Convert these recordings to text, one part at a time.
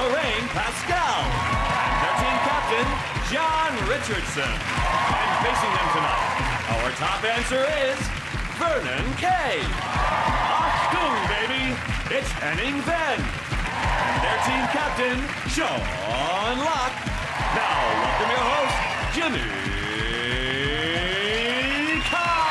Lorraine Pascal, and their team captain, John Richardson. And facing them tonight, our top answer is Vernon Kay. Achtung, baby, it's Henning Wehn. And their team captain, Sean Locke. Now, welcome your host, Jimmy Carr.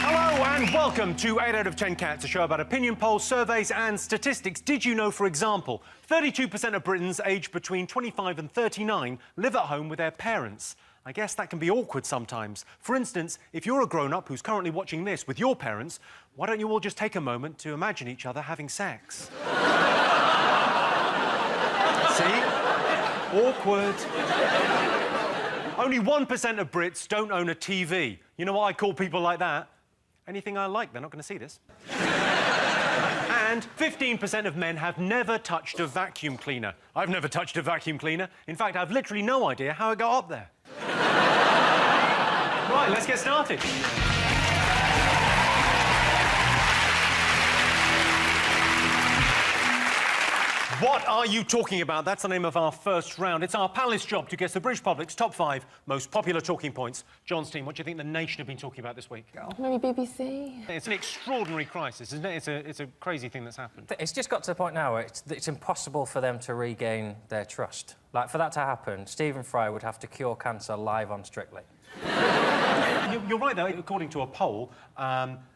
Hello and welcome to 8 out of 10 Cats, a show about opinion polls, surveys and statistics. Did you know, for example, 32% of Britons aged between 25 and 39 live at home with their parents? I guess that can be awkward sometimes. For instance, if you're a grown-up who's currently watching this with your parents, why don't you all just take a moment to imagine each other having sex? See? Awkward. Only 1% of Brits don't own a TV. You know what I call people like that? Anything I like, they're not going to see this. And 15% of men have never touched a vacuum cleaner. I've never touched a vacuum cleaner. In fact, I've literally no idea how it got up there. Right, let's get started. What are you talking about? That's the name of our first round. It's our panellist's job to guess the British public's top 5 most popular talking points. John's team, what do you think the nation have been talking about this week? Maybe BBC. It's an extraordinary crisis, isn't it? It's a crazy thing that's happened. It's just got to the point now where it's impossible for them to regain their trust. Like, for that to happen, Stephen Fry would have to cure cancer live on Strictly. You're right, though. According to a poll,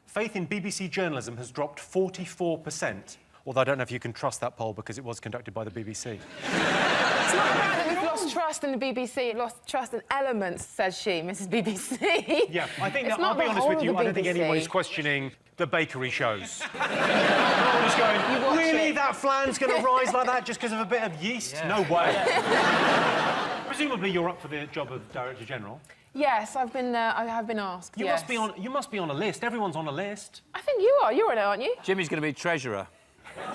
faith in BBC journalism has dropped 44%. Although I don't know if you can trust that poll because it was conducted by the BBC. It's not bad that we've lost trust in the BBC, lost trust in elements, says she, Mrs. BBC. Yeah, I think, It's I'll not be the honest whole with you, of I the don't think BBC. anyone is questioning the bakery shows. Everyone's going, really, it. that flan's going to rise like that just because of a bit of yeast? Yeah. No way. Presumably you're up for the job of Director General. Yes, I have been asked, You must be on a list. Everyone's on a list. I think you are. You're on it, aren't you? Jimmy's going to be treasurer. Well,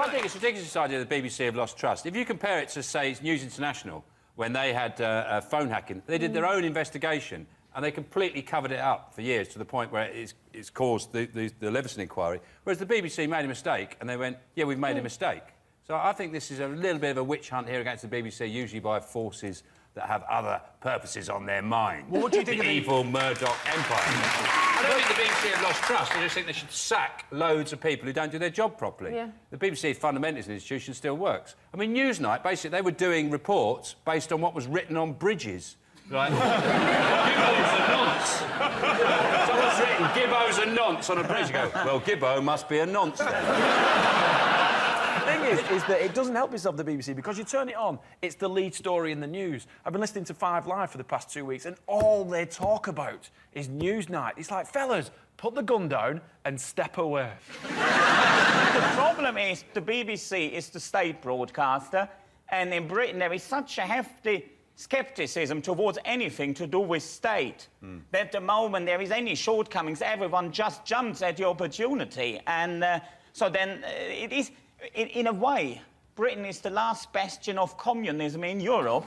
I think it's ridiculous, this idea that the BBC have lost trust. If you compare it to, say, News International, when they had phone hacking, they did their own investigation and they completely covered it up for years to the point where it's caused the Leveson inquiry, whereas the BBC made a mistake and they went, yeah, we've made a mistake. So I think this is a little bit of a witch hunt here against the BBC, usually by forces that have other purposes on their mind. Well, what do you think the of evil Murdoch empire? I don't think the BBC have lost trust. I just think they should sack loads of people who don't do their job properly. Yeah. The BBC, fundamentally, as an institution, still works. I mean, Newsnight, basically, they were doing reports based on what was written on bridges. Like, Gibbo's a nonce. Someone's written, Gibbo's a nonce on a bridge. You go, well, Gibbo must be a nonce then. The thing is that it doesn't help yourself, the BBC, because you turn it on, it's the lead story in the news. I've been listening to 5 Live for the past 2 weeks, and all they talk about is Newsnight. It's like, fellas, put the gun down and step away. The problem is the BBC is the state broadcaster, and in Britain there is such a hefty scepticism towards anything to do with state that the moment there is any shortcomings, everyone just jumps at the opportunity. And so then it is... In a way, Britain is the last bastion of communism in Europe.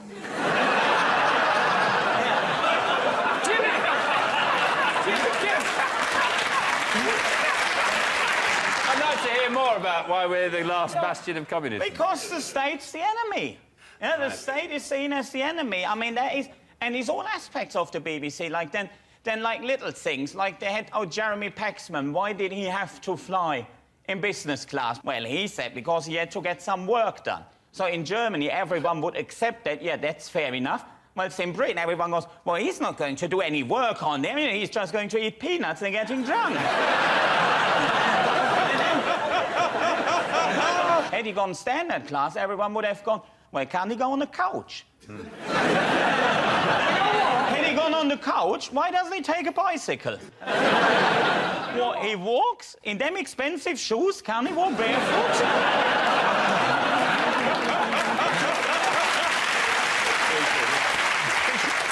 I'd like to hear more about why we're the last bastion of communism. Because the state's the enemy. Yeah, the state is seen as the enemy. I mean, that is... And it's all aspects of the BBC. Like, then like, little things. Like, they had... Oh, Jeremy Paxman, why did he have to fly in business class? Well, he said because he had to get some work done. So in Germany, everyone would accept that, yeah, that's fair enough. Well, in Britain, everyone goes, well, he's not going to do any work on there. He's just going to eat peanuts and getting drunk. Had he gone standard class, everyone would have gone, well, can't he go on the couch? Had he gone on the couch, why doesn't he take a bicycle? Well, he walks in them expensive shoes, can't he walk barefoot?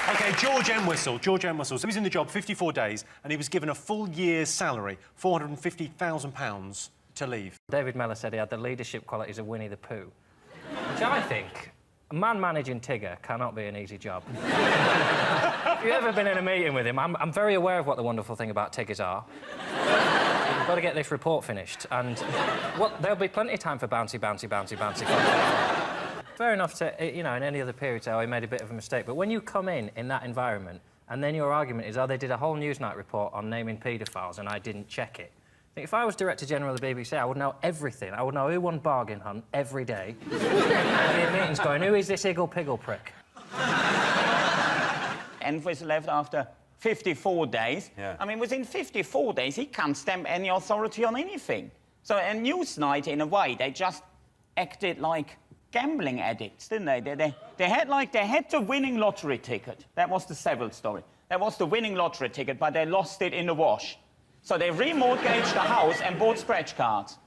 OK, George Entwistle. George Entwistle. So he was in the job 54 days and he was given a full year's salary, £450,000, to leave. David Mellor said he had the leadership qualities of Winnie the Pooh, which I think Man managing Tigger cannot be an easy job. Have you ever been in a meeting with him? I'm very aware of what the wonderful thing about Tiggers are. You've got to get this report finished, and there'll be plenty of time for bouncy. Fair enough to, you know, in any other period, say, oh, he made a bit of a mistake. But when you come in that environment, and then your argument is, oh, they did a whole Newsnight report on naming paedophiles and I didn't check it. If I was Director General of the BBC, I would know everything. I would know who won Bargain Hunt every day. I'd be in meetings going, who is this Iggle-Piggle prick? And was left after 54 days. Yeah. I mean, within 54 days, he can't stamp any authority on anything. So, and Newsnight, in a way, they just acted like gambling addicts, didn't they? They had the winning lottery ticket. That was the Savile story. That was the winning lottery ticket, but they lost it in the wash. So they remortgaged the house and bought scratch cards.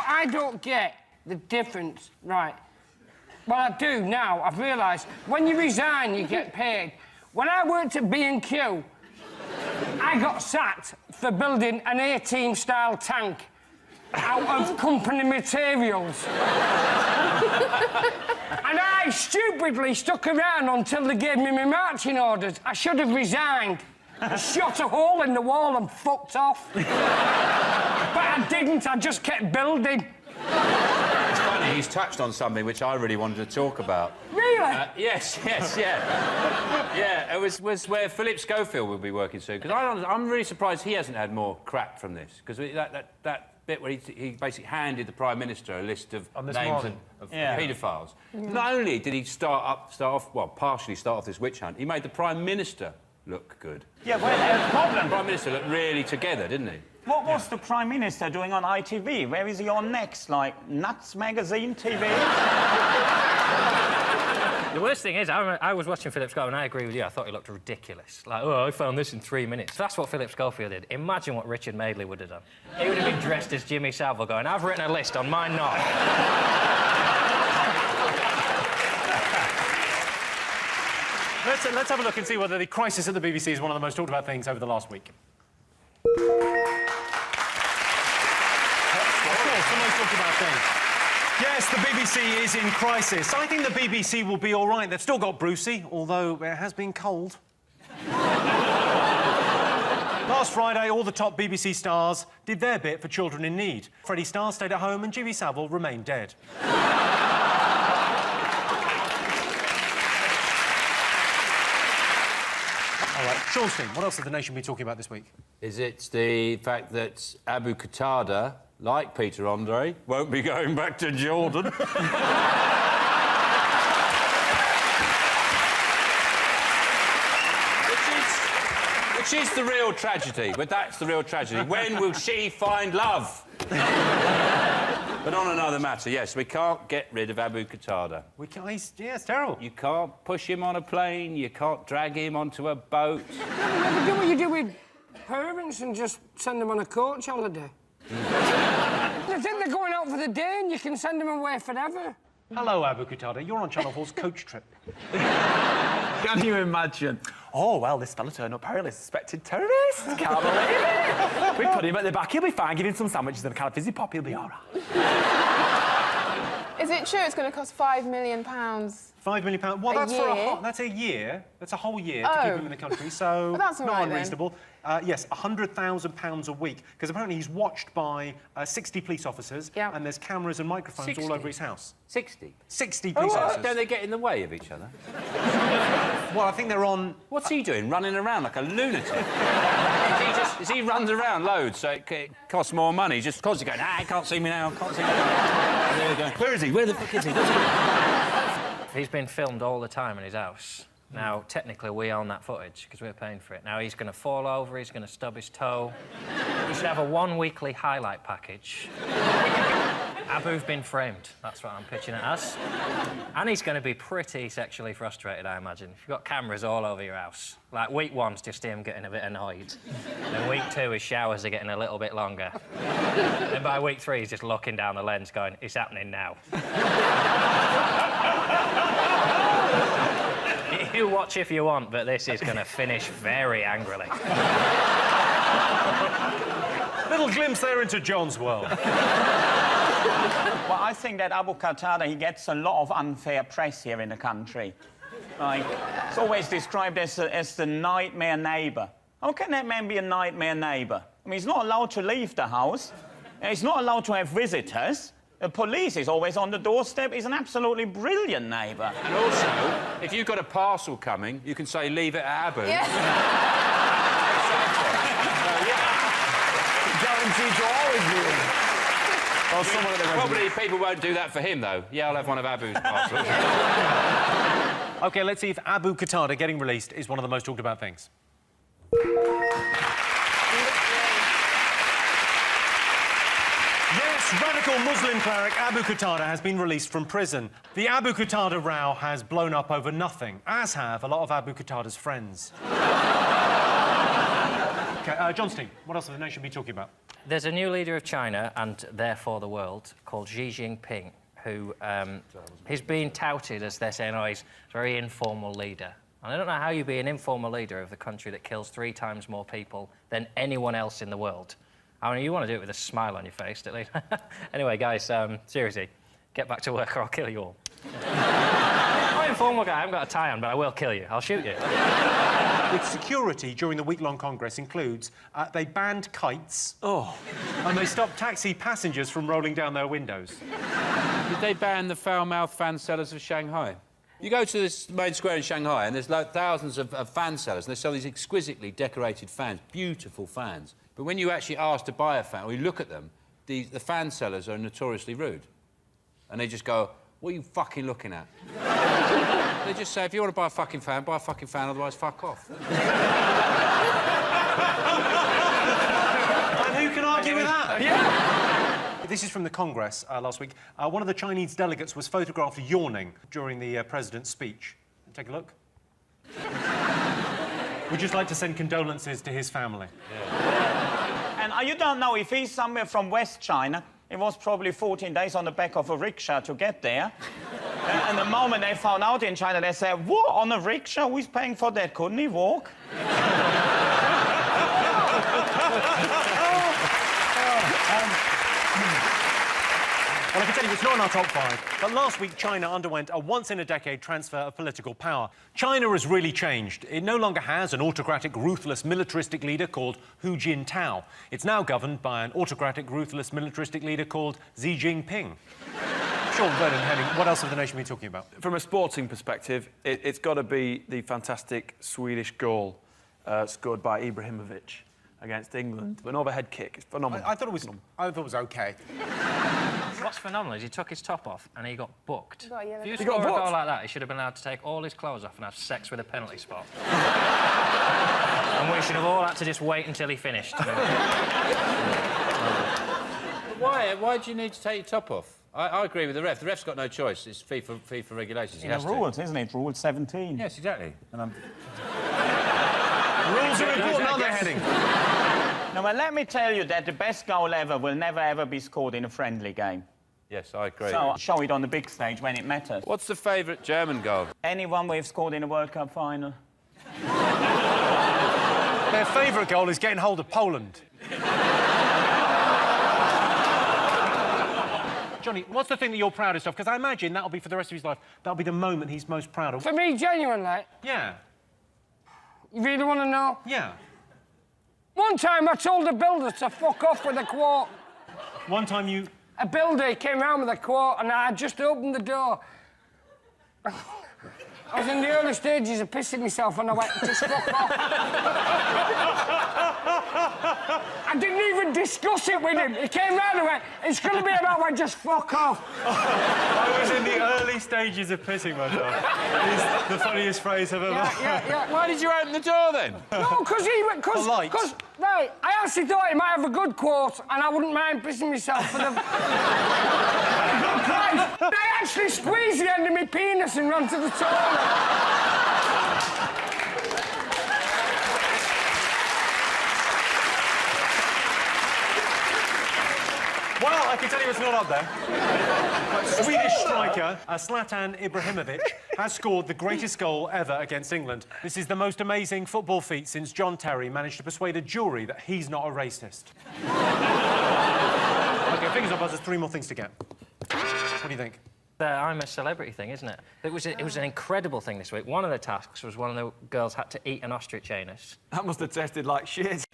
I don't get the difference, right? Well, I do now. I've realised when you resign, you get paid. When I worked at B&Q, I got sacked for building an A-team style tank out of company materials. And I stupidly stuck around until they gave me my marching orders. I should have resigned. I shot a hole in the wall and fucked off. But I didn't, I just kept building. It's funny, he's touched on something which I really wanted to talk about. Really? Yes, yeah, it was where Philip Schofield will be working soon, because I'm really surprised he hasn't had more crap from this, because that bit where he basically handed the Prime Minister a list of names of paedophiles. Not only did he partially start off this witch hunt, he made the Prime Minister look good. Yeah, well, the problem... The Prime Minister looked really together, didn't he? What was the Prime Minister doing on ITV? Where is he on next? Like, Nuts Magazine TV? The worst thing is, I was watching Philip Schofield, and I agree with you, I thought he looked ridiculous. Like, oh, I found this in 3 minutes. That's what Philip Schofield did. Imagine what Richard Madeley would have done. He would have been dressed as Jimmy Savile going, I've written a list on my knob. Let's have a look and see whether the crisis at the BBC is one of the most talked about things over the last week. Yes, the BBC is in crisis. I think the BBC will be all right. They've still got Brucey, although it has been cold. Last Friday, all the top BBC stars did their bit for children in need. Freddie Starr stayed at home and Jimmy Savile remained dead. All right, Sean, what else has the nation been talking about this week? Is it the fact that Abu Qatada, like Peter Andre, won't be going back to Jordan? Which is the real tragedy, but that's the real tragedy. When will she find love? But on another matter, yes, we can't get rid of Abu Qatada. We can't, yeah, it's terrible. You can't push him on a plane, you can't drag him onto a boat. You never do what you do with parents and just send them on a coach holiday. They think they're going out for the day and you can send them away forever. Hello, Abu Qatada. You're on Channel 4's coach trip. Can you imagine? Oh, well, this fella turned up early, suspected terrorist. Can't believe it. We put him at the back, he'll be fine, give him some sandwiches and a can of fizzy pop, he'll be all right. Is it true it's going to cost £5 million? £5 million? Well, that's a year. That's a whole year to keep him in the country, so well, that's all not right, unreasonable. Yes, £100,000 a week, because apparently he's watched by 60 police officers, and there's cameras and microphones all over his house. 60? 60 police officers. Don't they get in the way of each other? Well, I think they're on... What's he doing, running around like a lunatic? He runs around loads, so it costs more money. Just constantly going, he can't see me now, can't see me now. There we go. Where is he? Where the fuck is he? He's been filmed all the time in his house. Now, technically, we own that footage because we're paying for it. Now, he's going to fall over, he's going to stub his toe. He should have a one-weekly highlight package. Abu's been framed. That's what I'm pitching it as. And he's going to be pretty sexually frustrated, I imagine. If you've got cameras all over your house. Like, week one's just him getting a bit annoyed. Then week two, his showers are getting a little bit longer. Then by week three, he's just looking down the lens going, it's happening now. You watch if you want, but this is going to finish very angrily. Little glimpse there into John's world. Well, I think that Abu Qatada, he gets a lot of unfair press here in the country. Like, it's always described as the nightmare neighbour. How can that man be a nightmare neighbour? I mean, he's not allowed to leave the house. He's not allowed to have visitors. The police is always on the doorstep. He's an absolutely brilliant neighbour. And also, if you've got a parcel coming, you can say, leave it at Abu. Yeah. Guaranteed to always be in. Or someone at the Probably people won't do that for him, though. Yeah, I'll have one of Abu's parcels. OK, let's see if Abu Qatada getting released is one of the most talked about things. Yes, radical Muslim cleric Abu Qatada has been released from prison. The Abu Qatada row has blown up over nothing, as have a lot of Abu Qatada's friends. OK, John Steen, what else have the nation been talking about? There's a new leader of China, and therefore the world, called Xi Jinping, who he's been touted as they're saying, oh, he's a very informal leader. And I don't know how you be an informal leader of the country that kills 3 times more people than anyone else in the world. I mean, you want to do it with a smile on your face, at least. Anyway, guys, seriously, get back to work or I'll kill you all. I'm an informal guy, I haven't got a tie on, but I will kill you. I'll shoot you. With security during the week-long Congress includes they banned kites. Oh. And they stopped taxi passengers from rolling down their windows. Did they ban the foul-mouthed fan sellers of Shanghai? You go to this main square in Shanghai and there's like thousands of fan sellers and they sell these exquisitely decorated fans, beautiful fans. But when you actually ask to buy a fan, or you look at them, the fan sellers are notoriously rude. And they just go, what are you fucking looking at? They just say, if you want to buy a fucking fan, otherwise fuck off. And who can argue with that? Yeah. This is from the Congress last week. One of the Chinese delegates was photographed yawning during the president's speech. Take a look. We'd just like to send condolences to his family. And you don't know if he's somewhere from West China. It was probably 14 days on the back of a rickshaw to get there. And the moment they found out in China, they said, what, on a rickshaw? Who's paying for that? Couldn't he walk? Well, I can tell you it's not in our top 5, but last week China underwent a once-in-a-decade transfer of political power. China has really changed. It no longer has an autocratic, ruthless, militaristic leader called Hu Jintao. It's now governed by an autocratic, ruthless, militaristic leader called Xi Jinping. Sean, Vernon, Henning, what else have the nation been talking about? From a sporting perspective, it's got to be the fantastic Swedish goal scored by Ibrahimovic against England. An overhead kick. It's phenomenal. I thought it was OK. What's phenomenal is he took his top off and he got booked. Oh, yeah, if you He score got a booked? goal like that, he should have been allowed to take all his clothes off and have sex with a penalty spot. And we should have all had to just wait until he finished. Why do you need to take your top off? I agree with the ref. The ref's got no choice. It's FIFA regulations. He has The rules, isn't it? Rule 17. Yes, exactly. And I'm... Rules are important, aren't they, Henning? Now, well, let me tell you that the best goal ever will never, ever be scored in a friendly game. Yes, I agree. So, show it on the big stage when it matters. What's the favourite German goal? Anyone we've scored in a World Cup final? Their favourite goal is getting hold of Poland. Johnny, what's the thing that you're proudest of? Because I imagine that'll be, for the rest of his life, that'll be the moment he's most proud of. For me, genuinely, Yeah. you really want to know? Yeah. One time I told a builder to fuck off with a quote. One time you... A builder came round with a quote and I just opened the door. I was in the early stages of pissing myself and I went, just fuck off. I didn't even discuss it with him. He came round and went, it's going to be about when just fuck off. I was in the early stages of pissing myself. It's the funniest phrase I've ever heard. Yeah. Why did you open the door, then? No, because he went... Polite. Because, right, I actually thought he might have a good quote and I wouldn't mind pissing myself for the... good price. I actually squeezed the end of my penis and ran to the toilet. Well, I can tell you it's not up there. But Swedish striker Zlatan Ibrahimovic has scored the greatest goal ever against England. This is the most amazing football feat since John Terry managed to persuade a jury that he's not a racist. OK, fingers on buzzers, 3 more things to get. What do you think? The I'm a celebrity thing, isn't it? It was an incredible thing this week. One of the tasks was one of the girls had to eat an ostrich anus. That must have tasted like shit.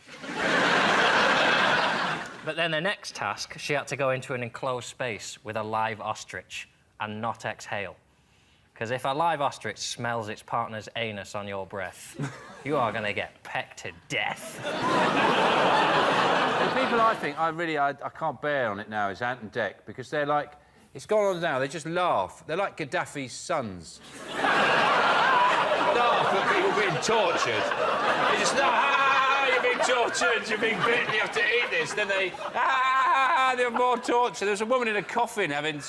But then the next task, she had to go into an enclosed space with a live ostrich and not exhale. Because if a live ostrich smells its partner's anus on your breath, you are going to get pecked to death. The people I think I can't bear on it now is Ant and Dec, because they're like... It's gone on now, they just laugh. They're like Gaddafi's sons. Laugh at people being tortured. They just laugh, you're being tortured, you're being bitten, you have to eat this. Then they have more torture. There's a woman in a coffin having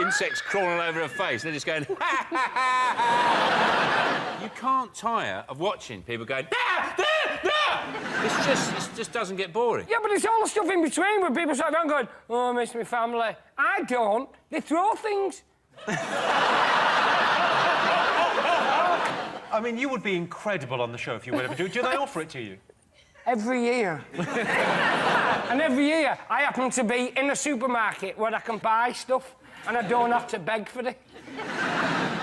insects crawling all over her face. They're just going, You can't tire of watching people going, It just doesn't get boring. Yeah, but it's all the stuff in between where people sit down going, oh, I miss my family. I don't. They throw things. I mean, you would be incredible on the show if you would ever do it. Do they offer it to you? Every year. And every year, I happen to be in a supermarket where I can buy stuff and I don't have to beg for it.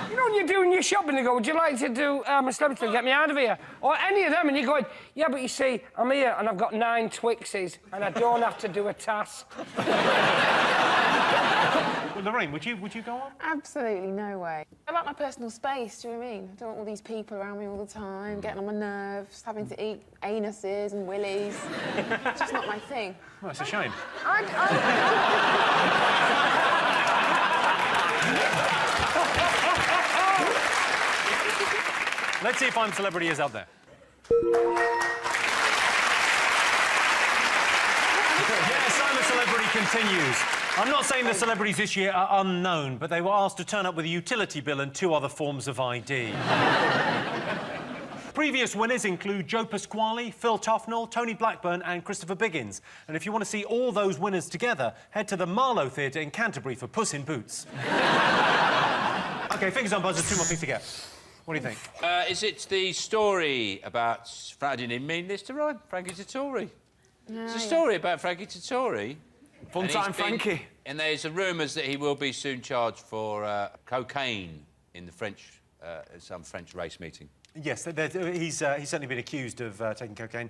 You know, when you're doing your shopping, they go, would you like to do a celebrity to get me out of here? Or any of them, and you're going, yeah, but you see, I'm here and I've got 9 Twixes and I don't have to do a task. Well, Lorraine, would you go on? Absolutely no way. I like my personal space, do you know what I mean? I don't want all these people around me all the time, getting on my nerves, having to eat anuses and willies. It's just not my thing. Well, it's a shame. Let's see if I'm Celebrity is out there. Yes, I'm a Celebrity continues. I'm not saying the celebrities this year are unknown, but they were asked to turn up with a utility bill and 2 other forms of ID. Previous winners include Joe Pasquale, Phil Tufnell, Tony Blackburn and Christopher Biggins. And if you want to see all those winners together, head to the Marlow Theatre in Canterbury for Puss in Boots. OK, fingers on buzzers, 2 more things to get. What do you think? Is it the story about... I didn't mean this to rhyme. Frankie Dettori. It's a story about Frankie Dettori. Fun time, Frankie. And there's rumours that he will be soon charged for cocaine in the French... some French race meeting. Yes, he's certainly been accused of taking cocaine.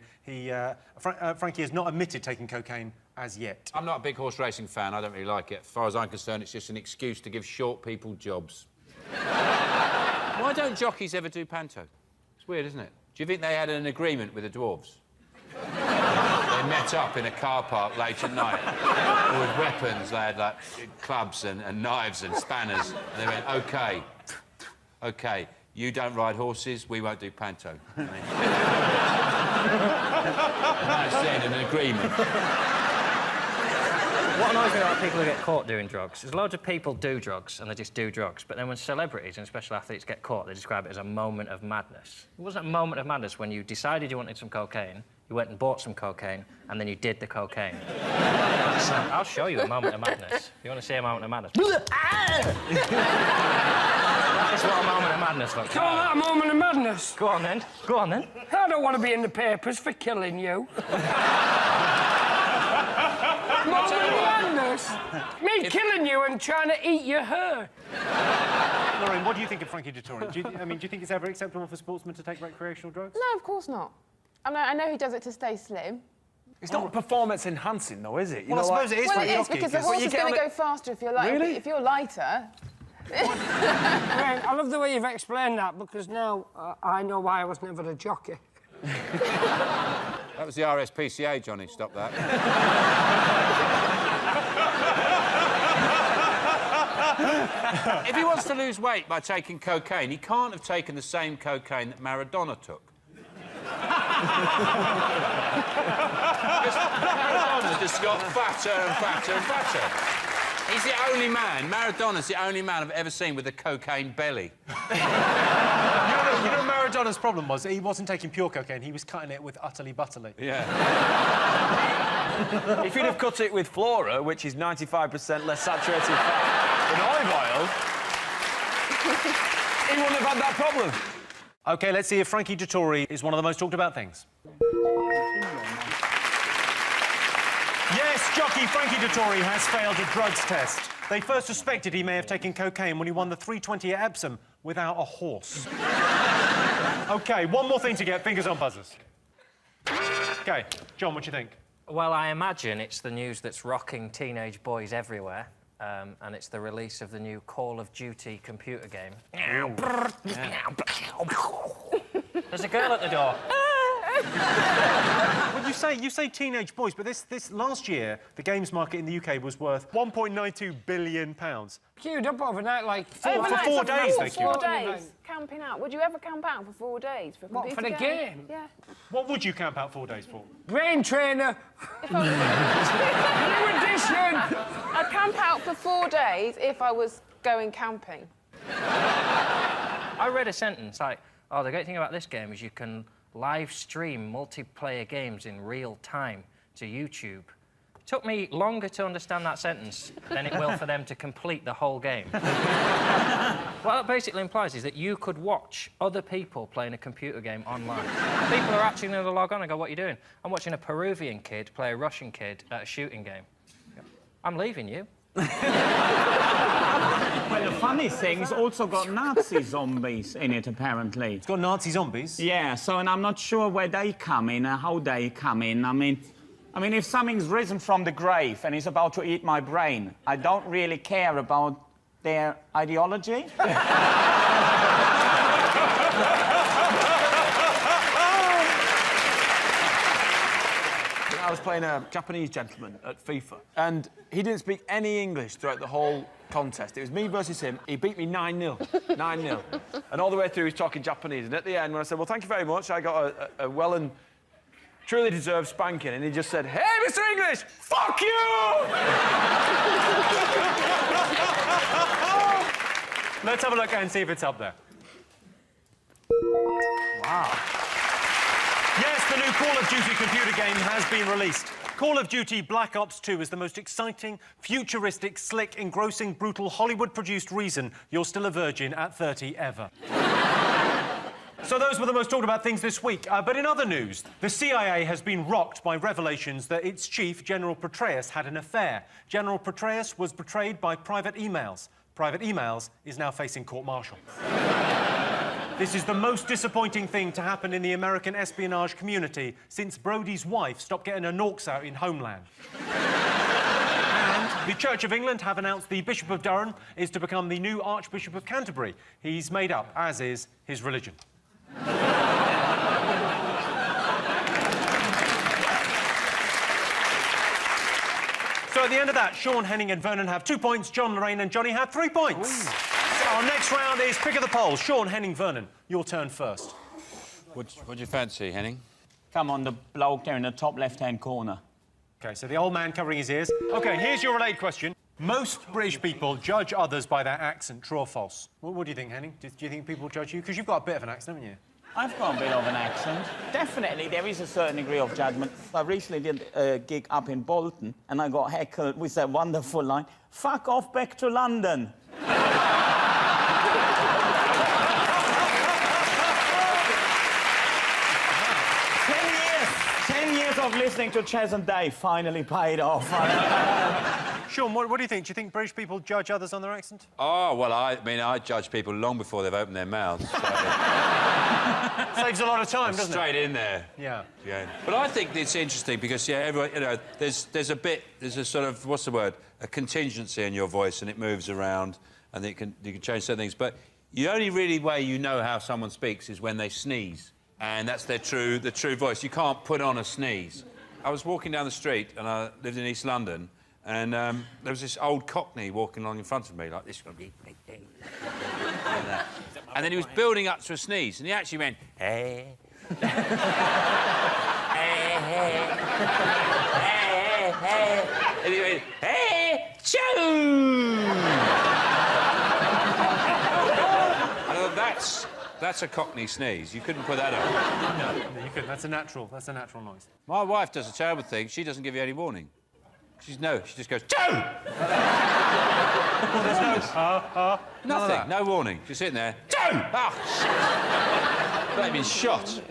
Frankie has not admitted taking cocaine as yet. I'm not a big horse racing fan. I don't really like it. As far as I'm concerned, it's just an excuse to give short people jobs. Why don't jockeys ever do panto? It's weird, isn't it? Do you think they had an agreement with the dwarves? They met up in a car park late at night. With weapons, they had, like, clubs and knives and spanners. And they went, OK, OK, you don't ride horses, we won't do panto. And that's then an agreement. What annoys me about people who get caught doing drugs is loads of people do drugs and they just do drugs, but then when celebrities and special athletes get caught, they describe it as a moment of madness. It wasn't a moment of madness when you decided you wanted some cocaine, you went and bought some cocaine, and then you did the cocaine. I'll show you a moment of madness. You want to see a moment of madness? That's what a moment of madness looks like. Call that a moment of madness? Go on, then. Go on, then. I don't want to be in the papers for killing you. Moment of madness? Me killing you and trying to eat your hair. Lorraine, what do you think of Frankie Dettori? Do you think it's ever acceptable for sportsmen to take recreational drugs? No, of course not. I know he does it to stay slim. It's not performance enhancing, though, is it? Well, I suppose it is for a Well, it is, jockey, because the horse is going to go faster if you're lighter. Really? If you're lighter... Right, I love the way you've explained that, because now I know why I was never a jockey. That was the RSPCA, Johnny. Stop that. If he wants to lose weight by taking cocaine, he can't have taken the same cocaine that Maradona took. Maradona just got fatter and fatter and fatter. He's the only man, Maradona's the only man I've ever seen with a cocaine belly. You know Maradona's problem was he wasn't taking pure cocaine, he was cutting it with utterly butterly. Yeah. If you'd have cut it with Flora, which is 95% less saturated fat than olive oil... he wouldn't have had that problem. OK, let's see if Frankie Dettori is one of the most talked about things. Yes, jockey Frankie Dettori has failed a drugs test. They first suspected he may have taken cocaine when he won the 320 at Epsom without a horse. OK, one more thing to get fingers on buzzers. OK, John, what do you think? Well, I imagine it's the news that's rocking teenage boys everywhere, and it's the release of the new Call of Duty computer game. There's a girl at the door. Well, you say teenage boys, but this last year, the games market in the UK was worth £1.92 billion. Queued up overnight, like... For 4 days, they queued up. 4 days. Camping out. Would you ever camp out for 4 days for a What, computer for the game? Yeah. What would you camp out 4 days for? Brain trainer. New edition. I'd camp out for 4 days if I was going camping. I read a sentence like, oh, the great thing about this game is you can live stream multiplayer games in real time to YouTube. It took me longer to understand that sentence than it will for them to complete the whole game. What it basically implies is that you could watch other people playing a computer game online. People are actually going to log on and go, what are you doing? I'm watching a Peruvian kid play a Russian kid at a shooting game. I'm leaving you. Well, the funny thing's also got Nazi zombies in it, apparently. It's got Nazi zombies? Yeah, so, and I'm not sure where they come in and how they come in. I mean, if something's risen from the grave and is about to eat my brain, I don't really care about their ideology. I was playing a Japanese gentleman at FIFA, and he didn't speak any English throughout the whole contest. It was me versus him. He beat me 9-0. 9-0. And all the way through, he's talking Japanese. And at the end, when I said, well, thank you very much, I got a well and truly deserved spanking. And he just said, hey, Mr. English, fuck you! Let's have a look and see if it's up there. Wow. Yes, the new Call of Duty computer game has been released. Call of Duty Black Ops 2 is the most exciting, futuristic, slick, engrossing, brutal, Hollywood-produced reason you're still a virgin at 30 ever. So those were the most talked about things this week. But in other news, the CIA has been rocked by revelations that its chief, General Petraeus, had an affair. General Petraeus was betrayed by private emails. Private emails is now facing court-martial. This is the most disappointing thing to happen in the American espionage community since Brodie's wife stopped getting her norks out in Homeland. And the Church of England have announced the Bishop of Durham is to become the new Archbishop of Canterbury. He's made up, as is his religion. So at the end of that, Sean, Henning and Vernon have 2 points, John, Lorraine and Johnny have 3 points. Our next round is pick of the poll. Sean, Henning, Vernon, your turn first. What do you fancy, Henning? Come on, the bloke there in the top left-hand corner. OK, so the old man covering his ears. OK, here's your related question. Most British people judge others by their accent, true or false? What do you think, Henning? Do you think people judge you? Because you've got a bit of an accent, haven't you? I've got a bit of an accent. Definitely, there is a certain degree of judgment. I recently did a gig up in Bolton, and I got heckled with that wonderful line, fuck off back to London. 10 years of listening to Chaz and Dave finally paid off. Sean, what do you think? Do you think British people judge others on their accent? Oh, well, I judge people long before they've opened their mouths. So... Saves a lot of time, doesn't it? Straight in there. Yeah. But I think it's interesting because, yeah, everyone, you know, there's a sort of, what's the word? A contingency in your voice, and it moves around, and you can change certain things. But the only really way you know how someone speaks is when they sneeze. And that's the true voice. You can't put on a sneeze. I was walking down the street, and I lived in East London, and there was this old Cockney walking along in front of me, like this. And then he was building up to a sneeze, and he actually went, hey. And he went, hey, choo! I thought, that's a Cockney sneeze. You couldn't put that up. No, you couldn't. That's a natural noise. My wife does a terrible thing. She doesn't give you any warning. She just goes, choo! Well, there's Nothing, no warning. She's sitting there, choo! Phone! Oh, shit. They've been shot.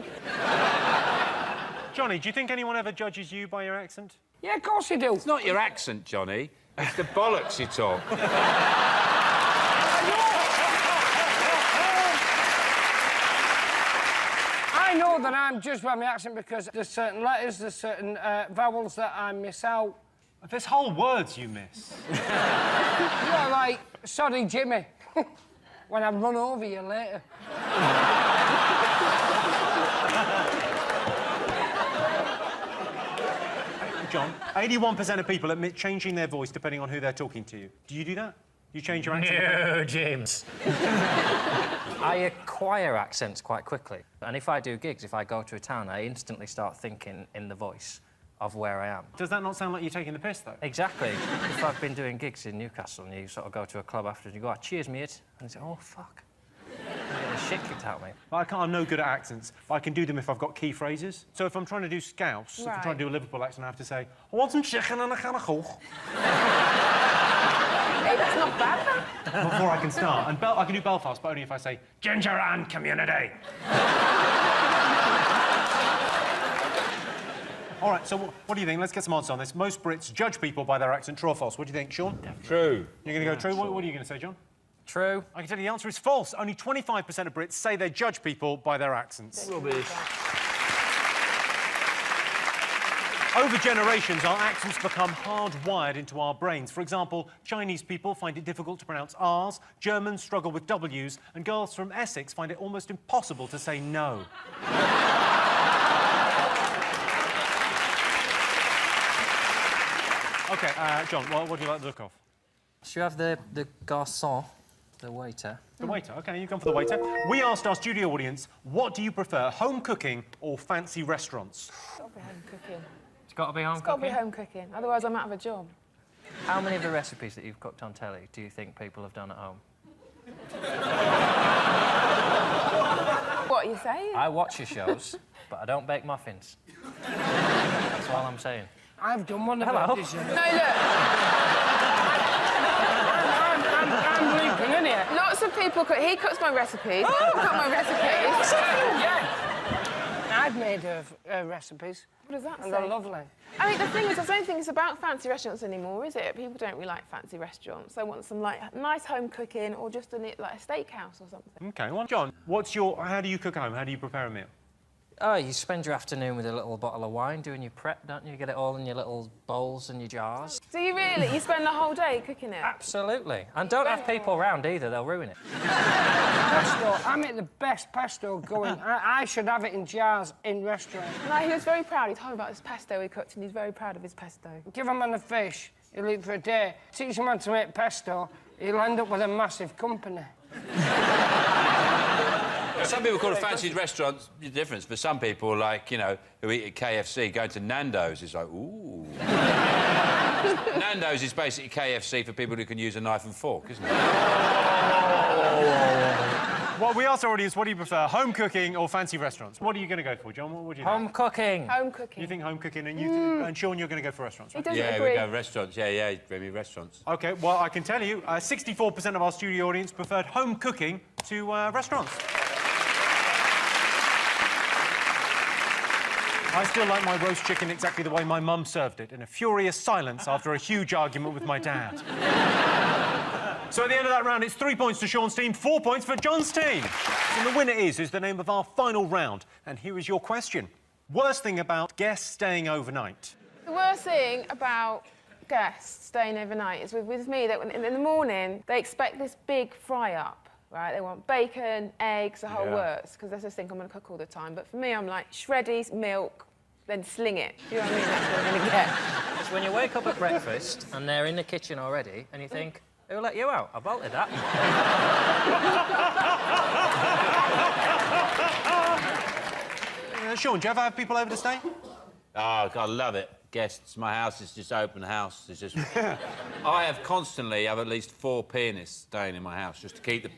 Johnny, do you think anyone ever judges you by your accent? Yeah, of course you do. It's not your accent, Johnny. It's the bollocks you talk. I know that I'm judged by my accent because there's certain letters, there's certain vowels that I miss out. There's whole words you miss. You know, like, sorry, Jimmy, when I run over you later. John, 81% of people admit changing their voice depending on who they're talking to. Do you do that? You change your accent? No, James. I acquire accents quite quickly. And if I do gigs, if I go to a town, I instantly start thinking in the voice of where I am. Does that not sound like you're taking the piss, though? Exactly. If I've been doing gigs in Newcastle and you sort of go to a club after and you go, oh, cheers, mate, and you say, oh, fuck. I get the shit kicked out of me. Well, I'm no good at accents, but I can do them if I've got key phrases. So if I'm trying to do Scouse, if I'm trying to do a Liverpool accent, I have to say, I want some chicken and a can of Coke. Hey, that's not bad, though. Before I can start. And I can do Belfast, but only if I say, Ginger and Community. All right, so what do you think? Let's get some answers on this. Most Brits judge people by their accent. True or false? What do you think, Sean? True. You're going to go true? What are you going to say, John? True. I can tell you the answer is false. Only 25% of Brits say they judge people by their accents. Rubbish. Over generations, our accents become hardwired into our brains. For example, Chinese people find it difficult to pronounce R's, Germans struggle with W's, and girls from Essex find it almost impossible to say no. OK, John, what do you like the look of? Should you have the garçon, the waiter? The waiter, OK, you've gone for the waiter. We asked our studio audience, what do you prefer, home cooking or fancy restaurants? It's got to be home cooking. It's got to be home It's got to cooking? be home cooking, otherwise I'm out of a job. How many of the recipes that you've cooked on telly do you think people have done at home? What are you saying? I watch your shows, but I don't bake muffins. That's all I'm saying. I've done one of Hello. those. No, look. I'm leaping in here. Lots of people cook. He cooks my recipes. I cook my recipes. Yeah. I've made recipes. What does that And say? they're lovely. I mean, the thing is, I don't think it's about fancy restaurants anymore, is it? People don't really like fancy restaurants. They want some, like, nice home cooking or just like a steakhouse or something. OK, well, John, how do you cook at home? How do you prepare a meal? Oh, you spend your afternoon with a little bottle of wine doing your prep, don't you? You get it all in your little bowls and your jars. Do you really? You spend the whole day cooking it? Absolutely. And don't have people around either, they'll ruin it. Pesto. I make the best pesto going. I should have it in jars in restaurants. No, he was very proud. He told me about his pesto he cooked, and he's very proud of his pesto. Give a man a fish, he'll eat for a day. Teach a man to make pesto, he'll end up with a massive company. Some people call a fancy restaurant the difference. For some people, like, you know, who eat at KFC, going to Nando's is like, ooh. Nando's is basically KFC for people who can use a knife and fork, isn't it? Well, we asked our audience, what do you prefer, home cooking or fancy restaurants? What are you going to go for, John? What would you Home cooking. Home cooking. You think home cooking, and and Sean, you're going to go for restaurants, He right? doesn't Yeah, agree. we go restaurants. Yeah, maybe restaurants. OK, well, I can tell you, 64% of our studio audience preferred home cooking to restaurants. I still like my roast chicken exactly the way my mum served it, in a furious silence after a huge argument with my dad. So at the end of that round, it's 3 points to Sean's team, 4 points for John's team. And the winner is the name of our final round. And here is your question. Worst thing about guests staying overnight? The worst thing about guests staying overnight is with me that in the morning they expect this big fry-up. Right, they want bacon, eggs, the whole works, because they just think I'm going to cook all the time. But for me, I'm like, shreddies, milk, then sling it. Do you know what I mean? That's what I'm going to get. It's when you wake up at breakfast and they're in the kitchen already and you think, who let you out? I bolted that. Sean, do you ever have people over to stay? Oh, God, I love it. Guests. My house is just open house. It's just... I have constantly at least 4 pianists staying in my house just to keep the...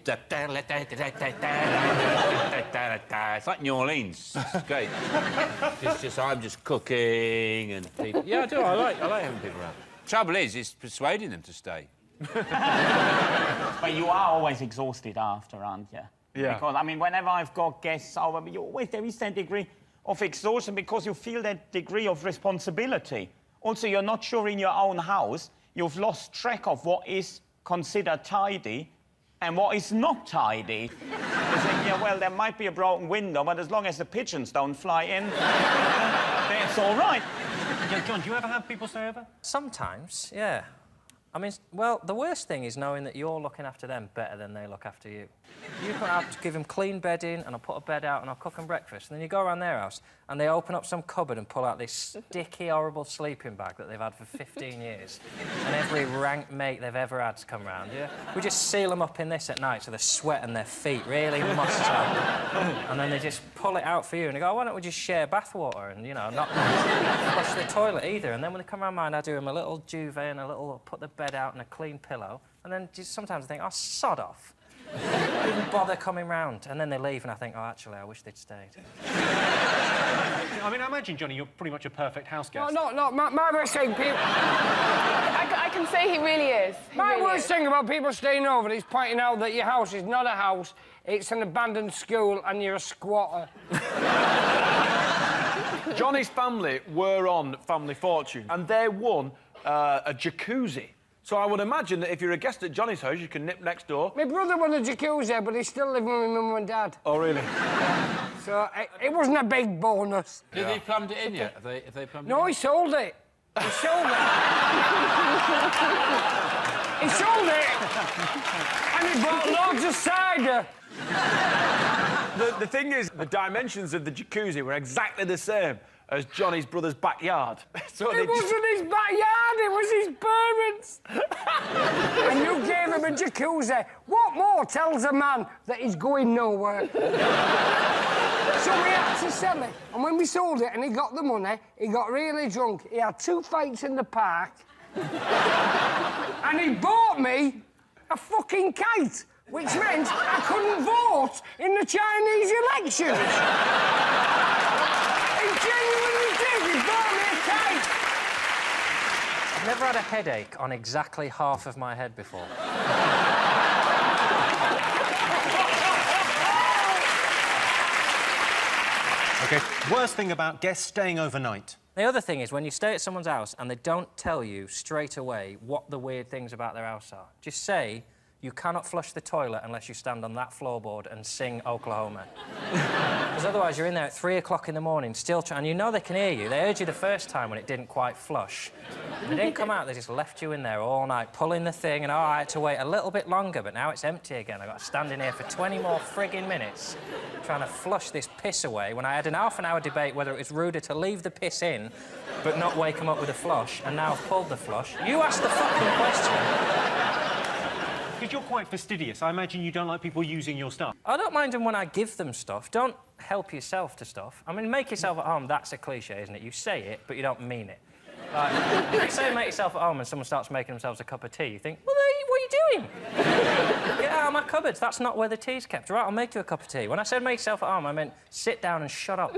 It's like New Orleans. It's great. I'm just cooking and people... Yeah, I do. I like having people around. Trouble is, it's persuading them to stay. But you are always exhausted after, aren't you? Yeah. Because, I mean, whenever I've got guests over, there is that degree of exhaustion because you feel that degree of responsibility. Also, you're not sure in your own house. You've lost track of what is considered tidy and what is not tidy. You think, yeah, well, there might be a broken window, but as long as the pigeons don't fly in, that's all right. John, do you ever have people stay over? Sometimes, yeah. I mean, well, the worst thing is knowing that you're looking after them better than they look after you. You've got to have to give them clean bedding, and I'll put a bed out, and I'll cook them breakfast. And then you go around their house, and they open up some cupboard and pull out this sticky, horrible sleeping bag that they've had for 15 years. And every rank mate they've ever had's come round, yeah? We just seal them up in this at night so they sweat and their feet really must out. And then they just pull it out for you, and they go, why don't we just share bathwater and, you know, not flush the toilet either. And then when they come around mine, I do them a little duvet and a little, put the bed out and a clean pillow. And then just sometimes I think, oh, sod off. Didn't bother coming round. And then they leave and I think, oh, actually, I wish they'd stayed. I mean, I imagine, Johnny, you're pretty much a perfect house guest. No, my worst thing, people... I can say he really is. My worst thing about people staying over is pointing out that your house is not a house, it's an abandoned school and you're a squatter. Johnny's family were on Family Fortune, and they won a jacuzzi. So I would imagine that if you're a guest at Johnny's house, you can nip next door. My brother won a jacuzzi, but he's still living with my mum and dad. Oh, really? So it wasn't a big bonus. Have they plumbed it in yet? Have they plumbed it No, in? he sold it. He sold it. He sold it. And he bought loads of cider. The thing is, the dimensions of the jacuzzi were exactly the same as Johnny's brother's backyard. So It wasn't his backyard, it was his parents. And you gave him a jacuzzi. What more tells a man that he's going nowhere? So we had to sell it. And when we sold it and he got the money, he got really drunk. He had 2 fights in the park. And he bought me a fucking kite, which meant I couldn't vote in the Chinese elections. He genuinely did. He bought me a kite. I've never had a headache on exactly half of my head before. OK, worst thing about guests staying overnight? The other thing is when you stay at someone's house and they don't tell you straight away what the weird things about their house are. Just say, you cannot flush the toilet unless you stand on that floorboard and sing Oklahoma. Because otherwise you're in there at 3 o'clock in the morning still trying... And you know they can hear you. They heard you the first time when it didn't quite flush. They didn't come out, they just left you in there all night, pulling the thing, and I had to wait a little bit longer, but now it's empty again. I've got to stand in here for 20 more frigging minutes trying to flush this piss away when I had an half-an-hour debate whether it was ruder to leave the piss in but not wake them up with a flush, and now I've pulled the flush. You asked the fucking question. Because you're quite fastidious. I imagine you don't like people using your stuff. I don't mind them when I give them stuff. Don't help yourself to stuff. I mean, make yourself at home, that's a cliche, isn't it? You say it, but you don't mean it. Like, if you say make yourself at home and someone starts making themselves a cup of tea, you think, well, what are you doing? Get out of my cupboards, that's not where the tea's kept. Right, I'll make you a cup of tea. When I said make yourself at home, I meant sit down and shut up.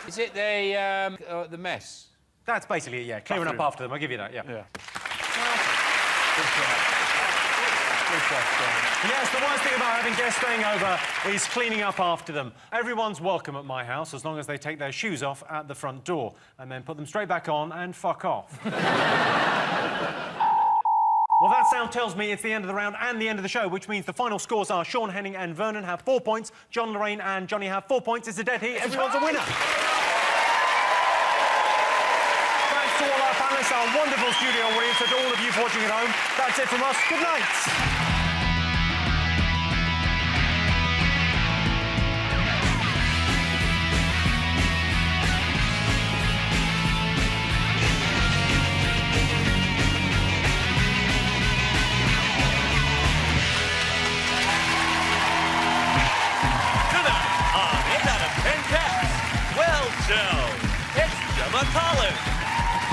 Is it the mess? That's basically it, yeah. Clearing up after them, I'll give you that, yeah. Yes, the worst thing about having guests staying over is cleaning up after them. Everyone's welcome at my house as long as they take their shoes off at the front door and then put them straight back on and fuck off. Well, that sound tells me it's the end of the round and the end of the show, which means the final scores are Sean, Henning and Vernon have 4 points, John, Lorraine and Johnny have 4 points. It's a dead heat. Everyone's a winner. Thanks to all our panellists, our wonderful studio audience, and to all of you watching at home. That's it from us. Good night.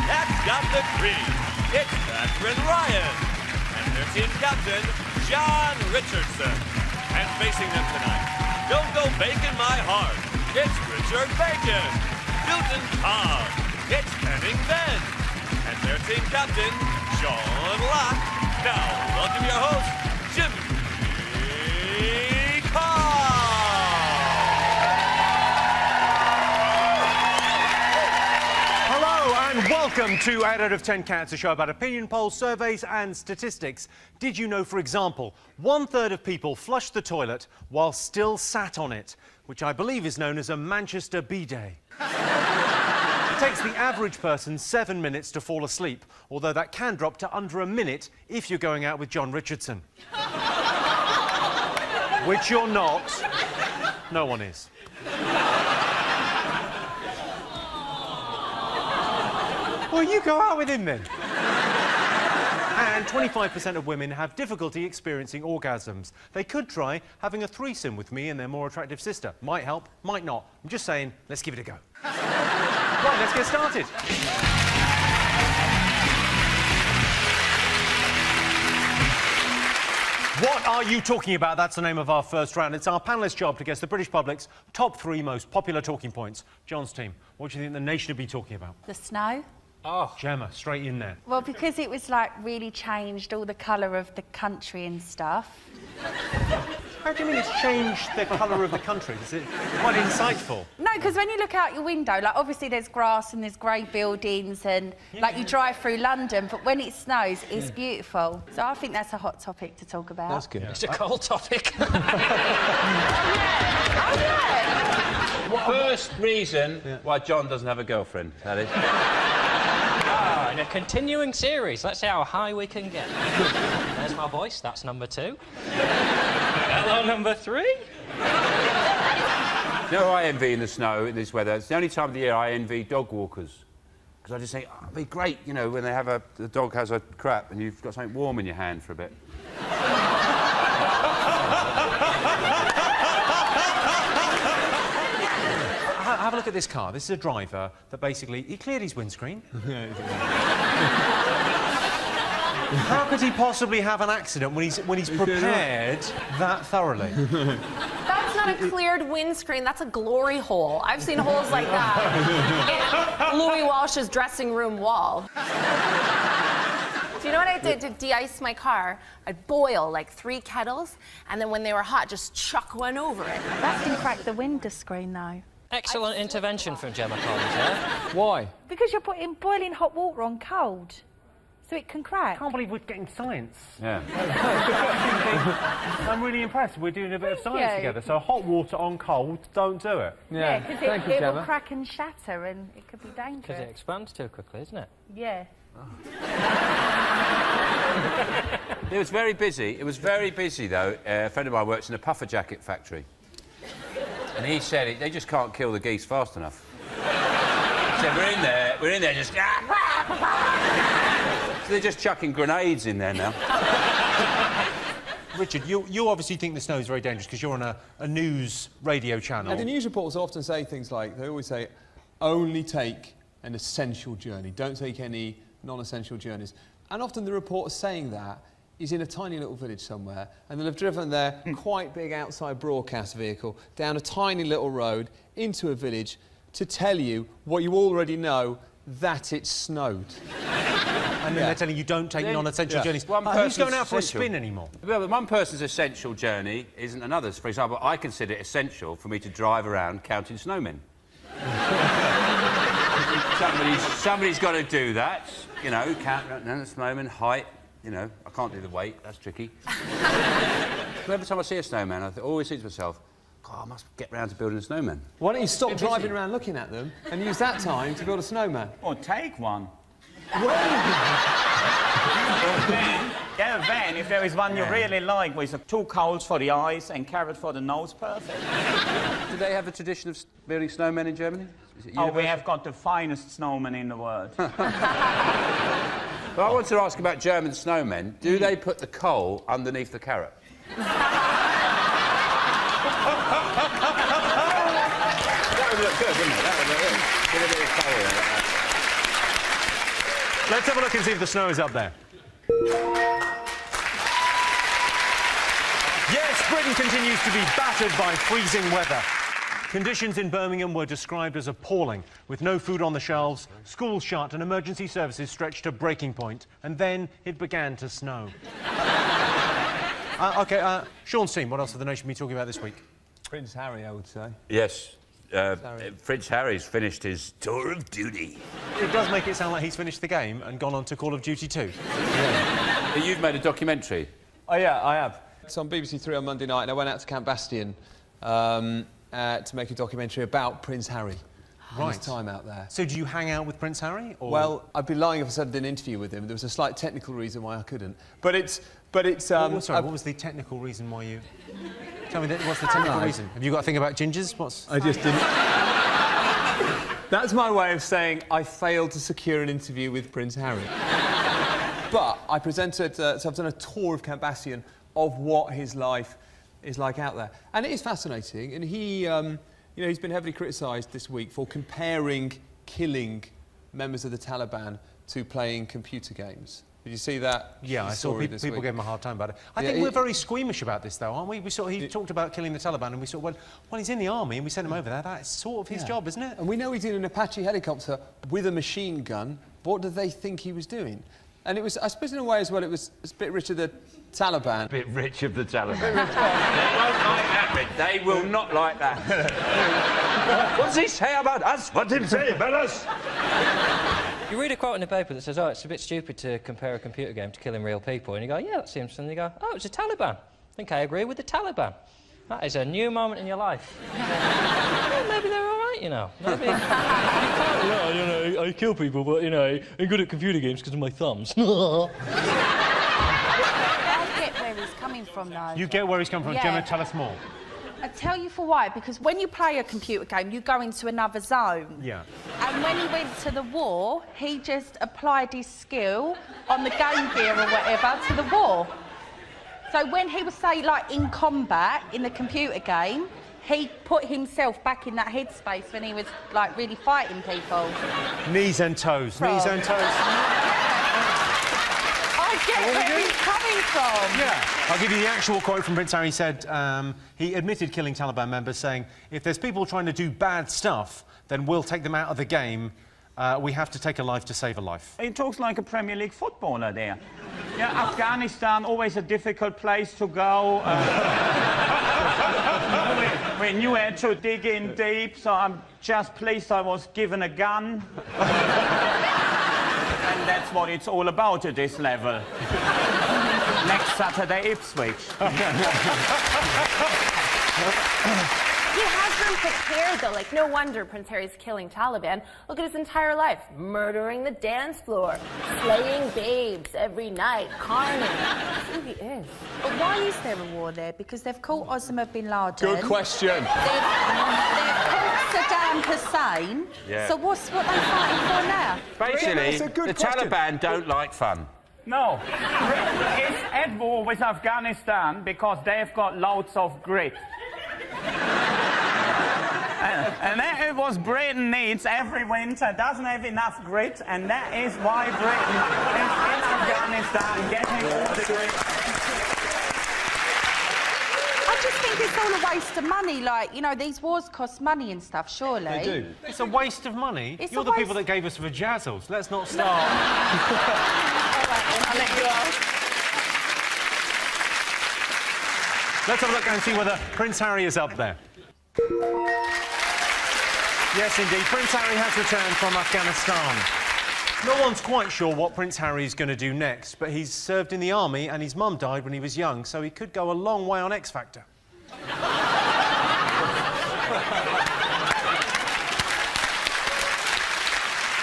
That's got the cream. It's Catherine Ryan. And their team captain, John Richardson. And facing them tonight, don't go baking my heart. It's Richard Bacon. Newton Carr. It's Henning Wehn. And and their team captain, John Locke. Now, welcome your host, Jimmy Welcome to 8 out of 10 Cats, a show about opinion polls, surveys and statistics. Did you know, for example, 1/3 of people flush the toilet while still sat on it, which I believe is known as a Manchester bidet. It takes the average person 7 minutes to fall asleep, although that can drop to under a minute if you're going out with John Richardson. Which you're not. No one is. Well, you go out with him then. And 25% of women have difficulty experiencing orgasms. They could try having a threesome with me and their more attractive sister. Might help, might not. I'm just saying, let's give it a go. Right, let's get started. What are you talking about? That's the name of our first round. It's our panellists' job to guess the British public's top 3 most popular talking points. John's team, what do you think the nation would be talking about? The snow. Oh. Gemma, straight in there. Well, because it was, like, really changed all the colour of the country and stuff. How do you mean it's changed the colour of the country? Is it quite insightful? No, because when you look out your window, like, obviously there's grass and there's grey buildings and, like, you drive through London, but when it snows, it's beautiful. So I think that's a hot topic to talk about. That's good. Yeah. It's a cold topic. First reason why John doesn't have a girlfriend, that is. In a continuing series, let's see how high we can get. There's my voice, that's number 2. Hello, number 3. You know, I envy in the snow, in this weather. It's the only time of the year I envy dog walkers. Because I just think, oh, it'd be great, you know, when they have the dog has a crap and you've got something warm in your hand for a bit. Have a look at this car. This is a driver that basically... He cleared his windscreen. How could he possibly have an accident when he's prepared that thoroughly? That's not a cleared windscreen, that's a glory hole. I've seen holes like that in Louis Walsh's dressing room wall. Do you know what I did to de-ice my car? I'd boil like 3 kettles, and then when they were hot, just chuck one over it. That didn't crack the window screen, though. Excellent intervention from Gemma Collins, yeah? Why? Because you're putting boiling hot water on cold, so it can crack. I can't believe we're getting science. Yeah. I'm really impressed. We're doing a bit of science together. So hot water on cold, don't do it. Yeah, because it will crack and shatter and it could be dangerous. Because it expands too quickly, isn't it? Yeah. It was very busy. It was very busy, though. A friend of mine works in a puffer jacket factory. And he said they just can't kill the geese fast enough. He said, we're in there just... So they're just chucking grenades in there now. Richard, you obviously think the snow is very dangerous because you're on a news radio channel. And the news reports often say things like, they always say, only take an essential journey, don't take any non-essential journeys. And often the reporter saying that is in a tiny little village somewhere, and they'll have driven their quite big outside broadcast vehicle down a tiny little road into a village to tell you what you already know, that it snowed. And then they're telling you don't take non-essential journeys. Who's going out for a spin anymore? Well, one person's essential journey isn't another's. For example, I consider it essential for me to drive around counting snowmen. Somebody's got to do that. You know, count the snowman, height. You know, I can't do the weight. That's tricky. Every time I see a snowman, I always think to myself, God, I must get round to building a snowman. Why don't you stop driving around looking at them and use that time to build a snowman? Or take one. Get a van, if there is one you really like, with 2 coals for the eyes and carrot for the nose, perfect. Do they have a tradition of building snowmen in Germany? Oh, we have got the finest snowman in the world. But I want to ask about German snowmen. Do they put the coal underneath the carrot? That would look good, wouldn't it? That would look good. Get a bit of coal in it. Let's have a look and see if the snow is up there. Yes, Britain continues to be battered by freezing weather. Conditions in Birmingham were described as appalling, with no food on the shelves, schools shut and emergency services stretched to breaking point. And then it began to snow. Sean's team, what else have the nation been talking about this week? Prince Harry, I would say. Yes. Prince Harry's finished his tour of duty. It does make it sound like he's finished the game and gone on to Call of Duty 2. Yeah. But you've made a documentary. Oh, yeah, I have. It's on BBC Three on Monday night, and I went out to Camp Bastion to make a documentary about Prince Harry. Right. His time out there. So do you hang out with Prince Harry? Or? Well, I'd be lying if I said I did an interview with him. There was a slight technical reason why I couldn't. But it's... sorry, what was the technical reason why you... Tell me, what's the technical reason? Have you got a thing about gingers? I just didn't... That's my way of saying I failed to secure an interview with Prince Harry. But I presented... so I've done a tour of Camp Bastion of what his life is like out there. And it is fascinating. And he... you know, he's been heavily criticised this week for comparing killing members of the Taliban to playing computer games. Did you see that? Yeah, I saw people gave him a hard time about it. I think we're very squeamish about this, though, aren't we? He talked about killing the Taliban, and we sort of went, well, he's in the army, and we sent him over there. That's sort of his job, isn't it? And we know he's in an Apache helicopter with a machine gun. What did they think he was doing? And it was, I suppose, in a way as well, it was a bit rich of the Taliban. A bit rich of the Taliban. They won't like that bit. They will not like that. What's he say about us? What's he say about us? You read a quote in the paper that says, oh, it's a bit stupid to compare a computer game to killing real people. And you go, yeah, that seems... And you go, oh, it's the Taliban. I think I agree with the Taliban. That is a new moment in your life. Well, maybe they're all right, you know. Maybe... you know, I kill people, but, you know, I'm good at computer games because of my thumbs. I get where he's coming from, though. You get where he's coming from. Yeah. Gemma, tell us more. I tell you for why, because when you play a computer game, you go into another zone. Yeah. And when he went to the war, he just applied his skill on the Game Gear or whatever to the war. So when he was, say, like, in combat in the computer game, he put himself back in that headspace when he was, like, really fighting people. Knees and toes. Knees and toes. I get where he's coming from. Yeah. I'll give you the actual quote from Prince Harry. He said he admitted killing Taliban members, saying, if there's people trying to do bad stuff, then we'll take them out of the game. We have to take a life to save a life. He talks like a Premier League footballer there. Yeah, Afghanistan, always a difficult place to go. We knew we had to dig in deep, so I'm just pleased I was given a gun. And that's what it's all about at this level. Next Saturday, Ipswich. He has been prepared, though. Like, no wonder Prince Harry's killing Taliban. Look at his entire life. Murdering the dance floor. Slaying babes every night. Carnage. That's who he is. But why is there a war there? Because they've caught Osama bin Laden. Good question. They've caught Saddam Hussein. Yeah. So what are they fighting for now? Basically, the Taliban don't like fun. No. It's at war with Afghanistan because they've got loads of grit. And that is what Britain needs every winter. Doesn't have enough grit, and that is why Britain is in Afghanistan getting all the grit. I just think it's all a waste of money. Like, you know, these wars cost money and stuff, surely. They do. It's a waste of money. It's You're a the waste... people that gave us vajazzles. Let's not start. All right, I'll let you out. Let's have a look and see whether Prince Harry is up there. Yes, indeed. Prince Harry has returned from Afghanistan. No one's quite sure what Prince Harry's going to do next, but he's served in the army and his mum died when he was young, so he could go a long way on X Factor.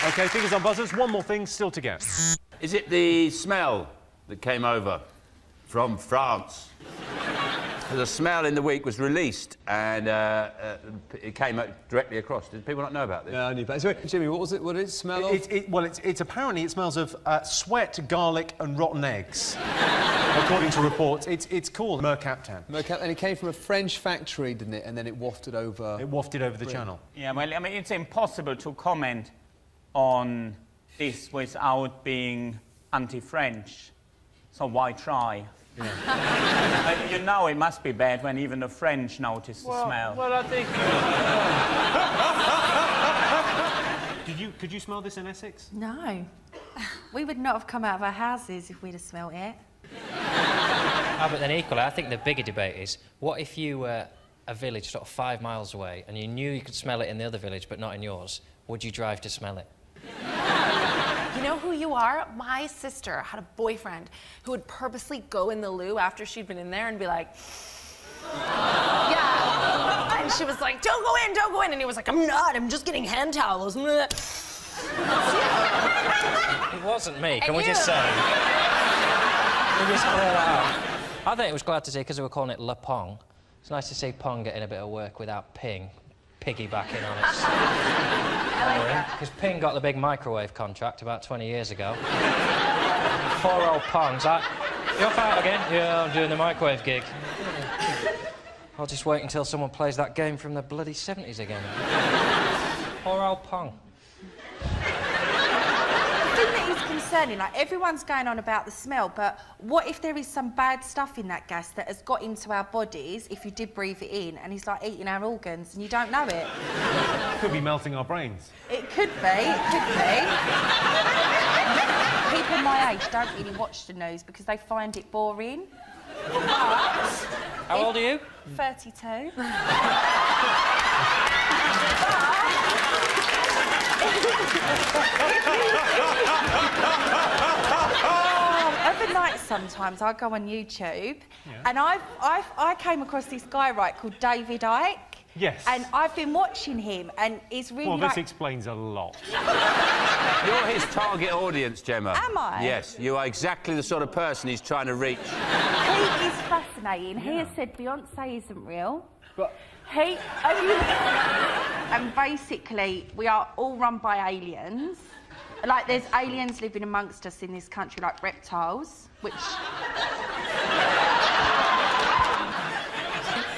OK, fingers on buzzers. One more thing still to get. Is it the smell that came over from France? The smell in the week was released and it came directly across. Did people not know about this? Yeah, I knew about it. Sorry, Jimmy, what was it? What did it smell of? Well, it's apparently it smells of sweat, garlic and rotten eggs. According to reports, it's called Mercaptan. Mercaptan, and it came from a French factory, didn't it? And then it wafted over... It wafted over the channel. Yeah, well, I mean, it's impossible to comment on this without being anti-French. So why try? You know it must be bad when even the French notice the smell. Well, I think... Could you smell this in Essex? No. We would not have come out of our houses if we'd have smelt it. But then equally, I think the bigger debate is, what if you were a village sort of 5 miles away and you knew you could smell it in the other village but not in yours? Would you drive to smell it? You know who you are? My sister had a boyfriend who would purposely go in the loo after she'd been in there and be like, yeah. And she was like, don't go in, don't go in. And he was like, I'm not, I'm just getting hand towels. It wasn't me, can And we you. just say? We just clear that out. I think it was glad to see, because they were calling it La Pong. It's nice to see Pong getting a bit of work without Ping piggybacking on it. Because Ping got the big microwave contract about 20 years ago. Poor old Pong's like, you're off out again? Yeah, I'm doing the microwave gig. I'll just wait until someone plays that game from the bloody 70s again. Poor old Pong. The thing that is concerning, like, everyone's going on about the smell, but what if there is some bad stuff in that gas that has got into our bodies if you did breathe it in, and it's like eating our organs and you don't know it? Could be melting our brains. It could be, it could be. People my age don't really watch the news because they find it boring. How old are you? 32. Every night sometimes I go on YouTube and I came across this guy, right, called David Icke. Yes. And I've been watching him and he's really Well, this like... explains a lot. You're his target audience, Gemma. Am I? Yes, you are exactly the sort of person he's trying to reach. He is fascinating. He has said Beyonce isn't real. But... And basically, we are all run by aliens. Like, there's aliens living amongst us in this country, like reptiles, which...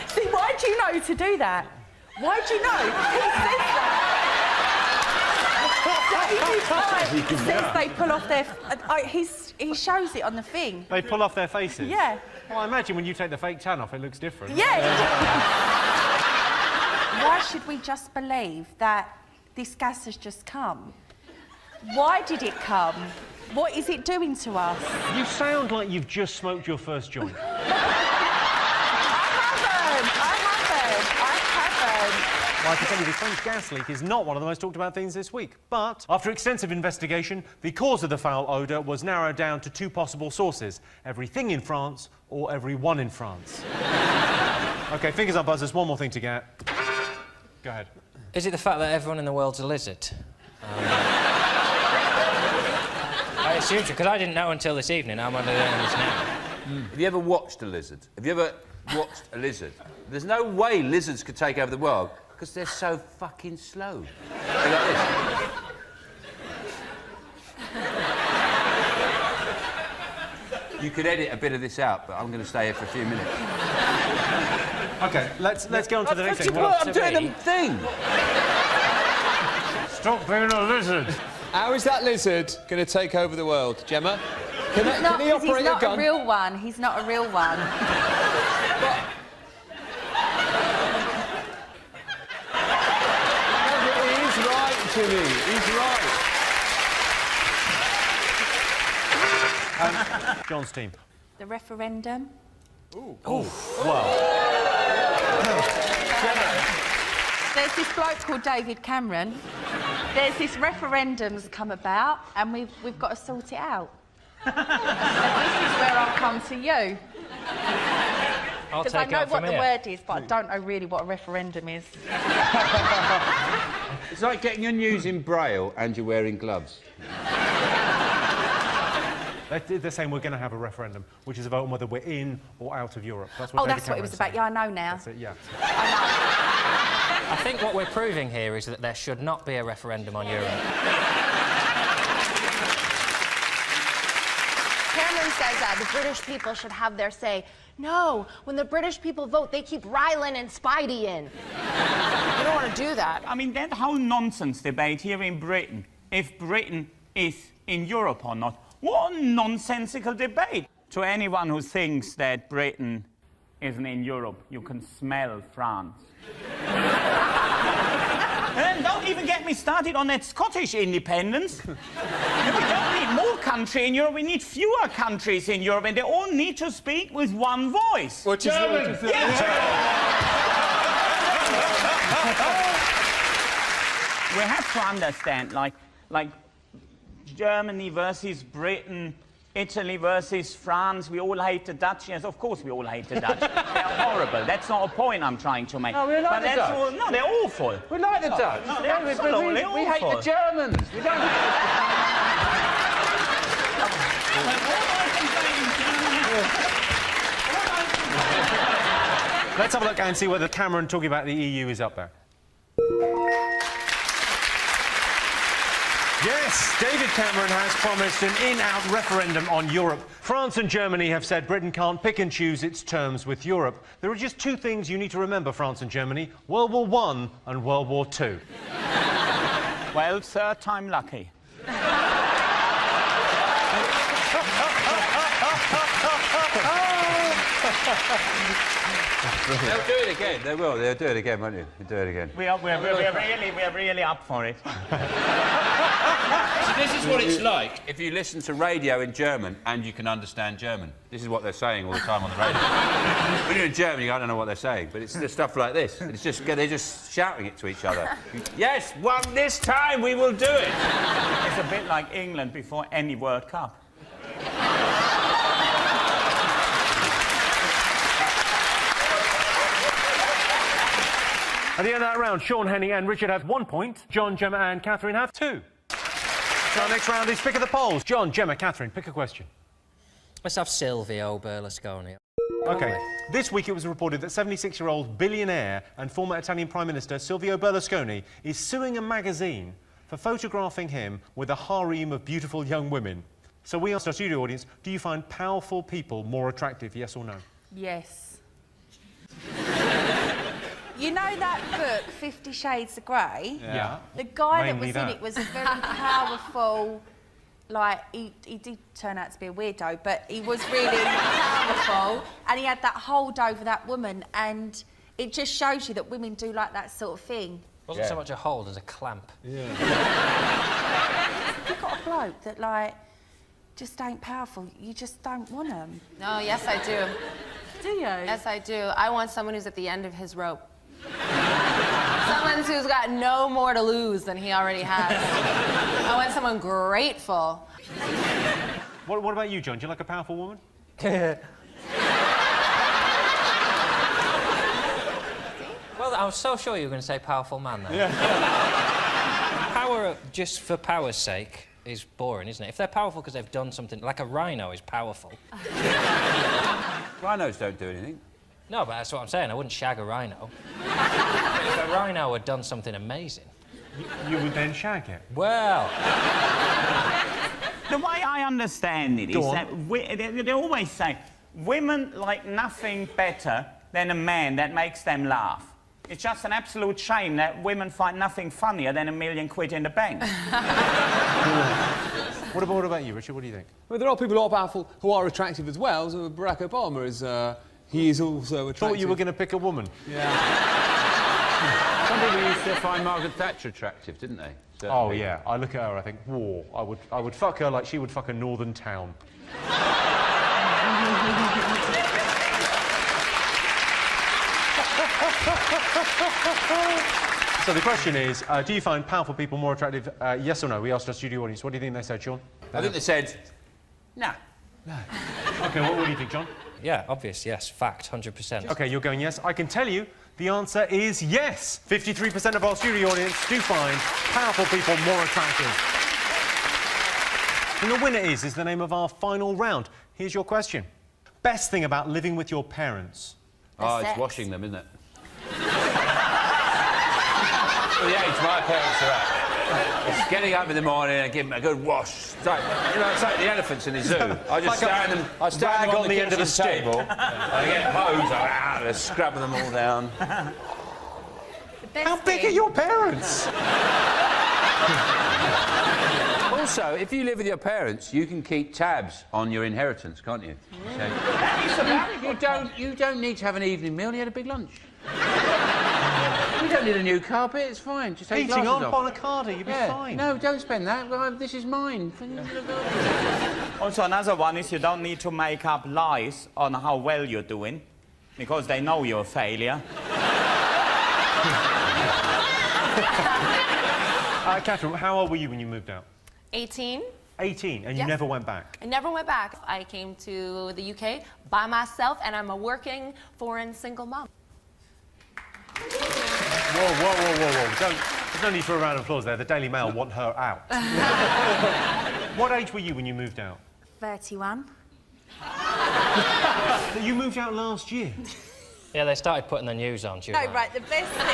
See, why do you know to do that? Why do you know? He says that. David Icke says they pull off their... he shows it on the thing. They pull off their faces? Yeah. Well, I imagine when you take the fake tan off, it looks different. Yeah. Why should we just believe that this gas has just come? Why did it come? What is it doing to us? You sound like you've just smoked your first joint. I haven't. Well, I can tell you the French gas leak is not one of the most talked about things this week. But after extensive investigation, the cause of the foul odour was narrowed down to 2 possible sources: everything in France or everyone in France. OK, fingers up, buzzers. One more thing to get. Go ahead. Is it the fact that everyone in the world's a lizard? I assume so, because I didn't know until this evening. I'm only learning this now. Have you ever watched a lizard? Have you ever watched a lizard? There's no way lizards could take over the world because they're so fucking slow. They're like this. You could edit a bit of this out, but I'm going to stay here for a few minutes. OK, let's go on to the next thing. I'm doing the thing. Stop being a lizard. How is that lizard going to take over the world, Gemma? Can he operate he's not a gun? a real one. He's not a real one. He's right, Jimmy. He's right. John's team. The referendum. There's this bloke called David Cameron. There's this referendum's come about, and we've got to sort it out. And this is where I'll come to you. Because I know what the word is, but I don't know really what a referendum is. It's like getting your news in Braille and you're wearing gloves. They're saying we're going to have a referendum, which is a vote on whether we're in or out of Europe. That's what That's what it was about. Yeah, I know now. That's it, yeah. I think what we're proving here is that there should not be a referendum on Europe. Cameron says that the British people should have their say. No, when the British people vote, they keep Rylan and Spidey in. You don't want to do that. I mean, that whole nonsense debate here in Britain, if Britain is in Europe or not, what a nonsensical debate. To anyone who thinks that Britain isn't in Europe, you can smell France. And don't even get me started on that Scottish independence. We don't need more country in Europe, we need fewer countries in Europe, and they all need to speak with one voice. Which is German. We have to understand, like Germany versus Britain, Italy versus France, we all hate the Dutch. Yes, of course we all hate the Dutch. They're horrible. That's not a point I'm trying to make. No, we like the Dutch. No, they're awful. We like the Dutch. No, they're absolutely awful. We hate the Germans. We don't Let's have a look and see whether Cameron talking about the EU is up there. Yes, David Cameron has promised an in-out referendum on Europe. France and Germany have said Britain can't pick and choose its terms with Europe. There are just two things you need to remember, France and Germany: World War I and World War II. Well, third time lucky. They'll do it again. They will. They'll do it again, won't you? They'll do it again. We're really up for it. So this is what it's like if you listen to radio in German and you can understand German. This is what they're saying all the time on the radio. When you're in Germany, I don't know what they're saying, but it's the stuff like this. It's just they're just shouting it to each other. Yes, this time we will do it. It's a bit like England before any World Cup. At the end of that round, Sean, Henning and Richard have 1 point. John, Gemma and Catherine have 2. So our next round is Pick of the Polls. John, Gemma, Catherine, pick a question. Let's have Silvio Berlusconi. OK. This week it was reported that 76-year-old billionaire and former Italian Prime Minister Silvio Berlusconi is suing a magazine for photographing him with a harem of beautiful young women. So we asked our studio audience, do you find powerful people more attractive, yes or no? Yes. You know that book, 50 Shades of Grey? Yeah. The guy Mainly that was in it was a very powerful, like, he did turn out to be a weirdo, but he was really powerful, and he had that hold over that woman, and it just shows you that women do like that sort of thing. Wasn't so much a hold as a clamp. Yeah. You've got a bloke that, like, just ain't powerful, you just don't want him. No, yes, I do. Do you? Yes, I do. I want someone who's at the end of his rope. Someone who's got no more to lose than he already has. I want someone grateful. What about you, John? Do you like a powerful woman? Well, I was so sure you were going to say powerful man then. Yeah. Power, just for power's sake, is boring, isn't it? If they're powerful because they've done something, like a rhino is powerful. Rhinos don't do anything. No, but that's what I'm saying. I wouldn't shag a rhino. If a rhino had done something amazing. You would then shag it? Well... The way I understand it is that they always say women like nothing better than a man that makes them laugh. It's just an absolute shame that women find nothing funnier than £1 million in the bank. What about you, Richard? What do you think? Well, there are people who are powerful who are attractive as well. So Barack Obama is... he is also attractive. Thought you were going to pick a woman. Yeah. Some people used to find Margaret Thatcher attractive, didn't they? Oh, yeah. I look at her, I think, war. I would fuck her like she would fuck a northern town. So the question is, do you find powerful people more attractive, yes or no? We asked our studio audience. What do you think they said, Sean? I think they said, no. OK, what do you think, John? Yeah, obvious, yes. Fact, 100%. OK, you're going yes. I can tell you the answer is yes. 53% of our studio audience do find powerful people more attractive. And the winner is the name of our final round. Here's your question. Best thing about living with your parents? Oh, it's washing them, isn't it? Well, the age my parents are at. It's getting up in the morning and giving them a good wash. It's like, you know, it's like the elephants in the zoo. I just stand them on the end of the table. I get hose, I'm scrubbing them all down. How big are your parents? All Also, if you live with your parents, you can keep tabs on your inheritance, can't you? So, That is a very good you don't need to have an evening meal. You had a big lunch. You don't need a new carpet. It's fine. Just take Heating glasses on off. Bonacarda, you'll be fine. No, don't spend that. Well, this is mine. Also, another one is you don't need to make up lies on how well you're doing, because they know you're a failure. Catherine, how old were you when you moved out? 18. 18, and you Yeah. never went back? I never went back. I came to the UK by myself, and I'm a working foreign single mom. Whoa. There's no need for a round of applause there. The Daily Mail want her out. What age were you when you moved out? 31. You moved out last year. Yeah, they started putting the news on. No, right, the best thing...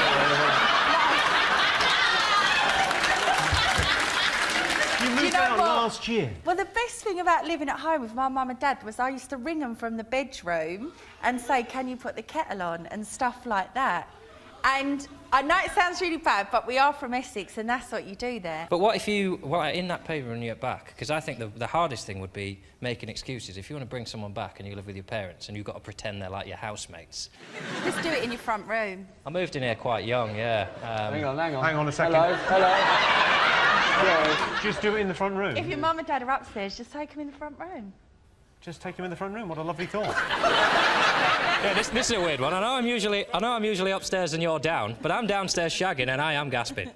You moved out last year. Well, the best thing about living at home with my mum and dad was I used to ring them from the bedroom and say, can you put the kettle on, and stuff like that. And I know it sounds really bad, but we are from Essex, and that's what you do there. But what if you, well, in that paper when you get back, because I think the hardest thing would be making excuses. If you want to bring someone back and you live with your parents and you've got to pretend they're like your housemates. Just do it in your front room. I moved in here quite young, yeah. Hang on a second. Hello. Just do it in the front room. If your mum and dad are upstairs, just take them in the front room. Just take him in the front room. What a lovely thought. Yeah, this is a weird one. I know I'm usually upstairs and you're down, but I'm downstairs shagging and I am gasping.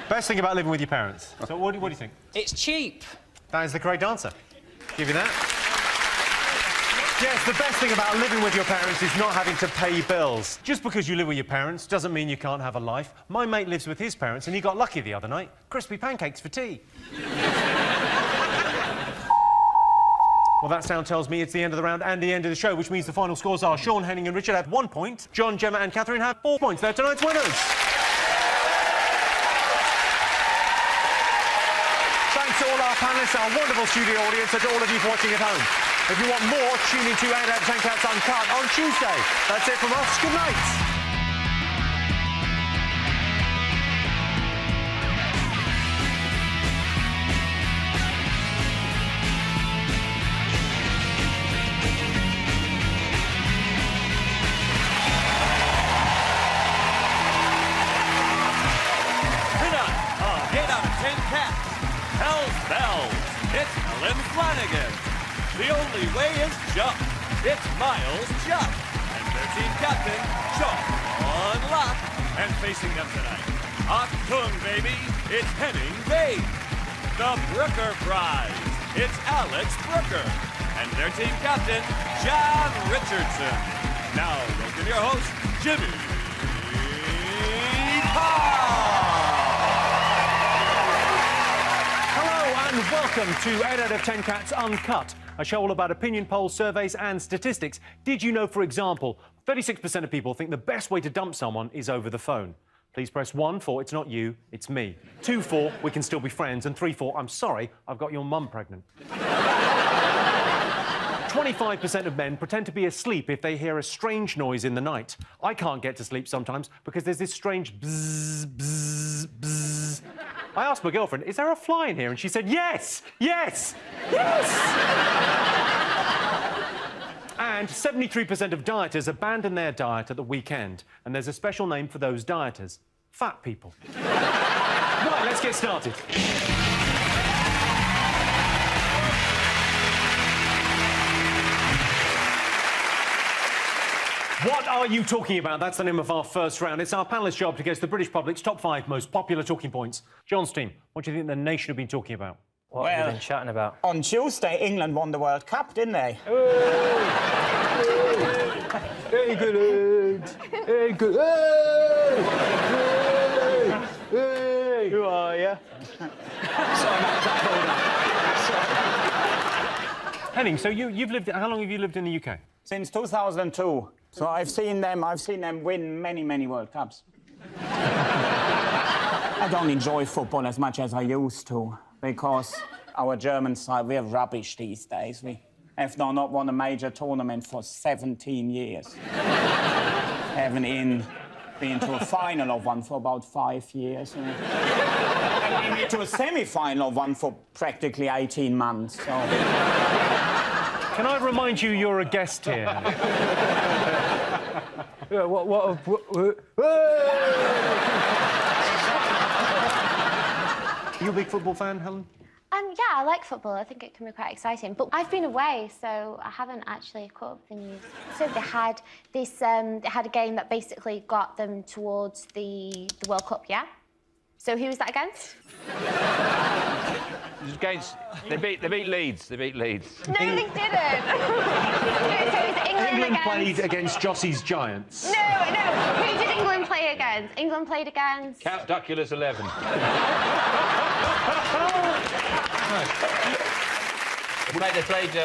Best thing about living with your parents. So what do you think? It's cheap. That is the correct answer. Give you that. Yes, the best thing about living with your parents is not having to pay bills. Just because you live with your parents doesn't mean you can't have a life. My mate lives with his parents and he got lucky the other night. Crispy pancakes for tea. Well, that sound tells me it's the end of the round and the end of the show, which means the final scores are Sean, Henning and Richard have 1 point. John, Gemma and Catherine have 4 points. They're tonight's winners. Thanks to all our panellists, our wonderful studio audience, and to all of you for watching at home. If you want more, tune in to 8 out of 10 Cats Uncut on Tuesday. That's it from us. Good night. The only way is jump. It's Miles Jump. And their team captain, Sean Lock. And facing them tonight, Achtung, baby, it's Henning Wehn. The Brooker Prize, it's Alex Brooker. And their team captain, John Richardson. Now, welcome your host, Jimmy Carr. And welcome to 8 out of 10 Cats Uncut, a show all about opinion polls, surveys and statistics. Did you know, for example, 36% of people think the best way to dump someone is over the phone? Please press 1 for it's not you, it's me. 2 for we can still be friends. And 3 for I'm sorry, I've got your mum pregnant. 25% of men pretend to be asleep if they hear a strange noise in the night. I can't get to sleep sometimes because there's this strange bzzz, bzzz, bzzz. I asked my girlfriend, is there a fly in here? And she said, yes, yes, yes! And 73% of dieters abandon their diet at the weekend. And there's a special name for those dieters. Fat people. Right, let's get started. What are you talking about? That's the name of our first round. It's our panellists' job to guess the British public's top 5 most popular talking points. John's team, what do you think the nation have been talking about? What have you been chatting about? On Tuesday, England won the World Cup, didn't they? England! England! Hey! Who are you? Henning, so you've lived... How long have you lived in the UK? Since 2002. So I've seen them win many, many World Cups. I don't enjoy football as much as I used to, because our German side, we're rubbish these days. We have not won a major tournament for 17 years. Haven't in been to a final of one for about 5 years. And been to a semi-final of one for practically 18 months. So. Can I remind you you're a guest here? Yeah, You a big football fan, Helen? Yeah, I like football. I think it can be quite exciting. But I've been away, so I haven't actually caught up with the news. So they had this. They had a game that basically got them towards the World Cup. Yeah. So who was that against? It was against. They beat Leeds. They beat Leeds. No, they didn't. So it was England played against Jossie's Giants. No. Who did England play against? England played against. Count Duckula's 11. They played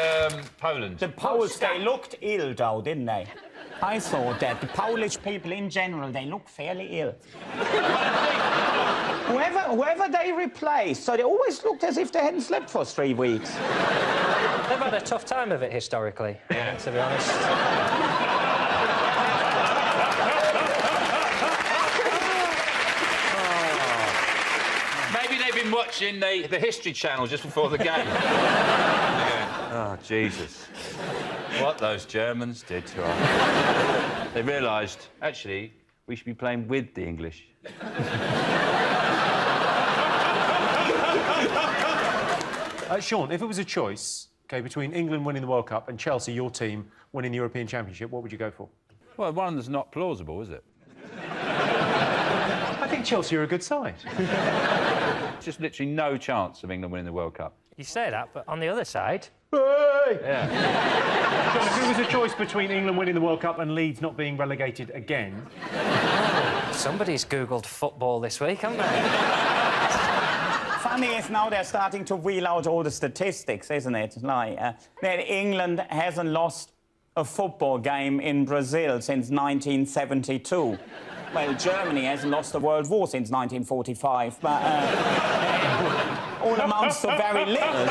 Poland. The Poles, they looked ill, though, didn't they? I thought that. The Polish people in general, they look fairly ill. whoever they replaced, so they always looked as if they hadn't slept for 3 weeks. They've had a tough time of it historically, to be honest. Maybe they've been watching the History Channel just before the game. Oh, Jesus. What those Germans did to us. They realised, actually, we should be playing with the English. Sean, if it was a choice, OK, between England winning the World Cup and Chelsea, your team, winning the European Championship, what would you go for? Well, one that's not plausible, is it? I think Chelsea are a good side. Just literally no chance of England winning the World Cup. You say that, but on the other side... Hey! Yeah. John, if it was a choice between England winning the World Cup and Leeds not being relegated again... Somebody's Googled football this week, haven't they? Funny is now they're starting to wheel out all the statistics, isn't it? Like, that England hasn't lost a football game in Brazil since 1972. Well, Germany hasn't lost a world war since 1945, but all amounts to very little.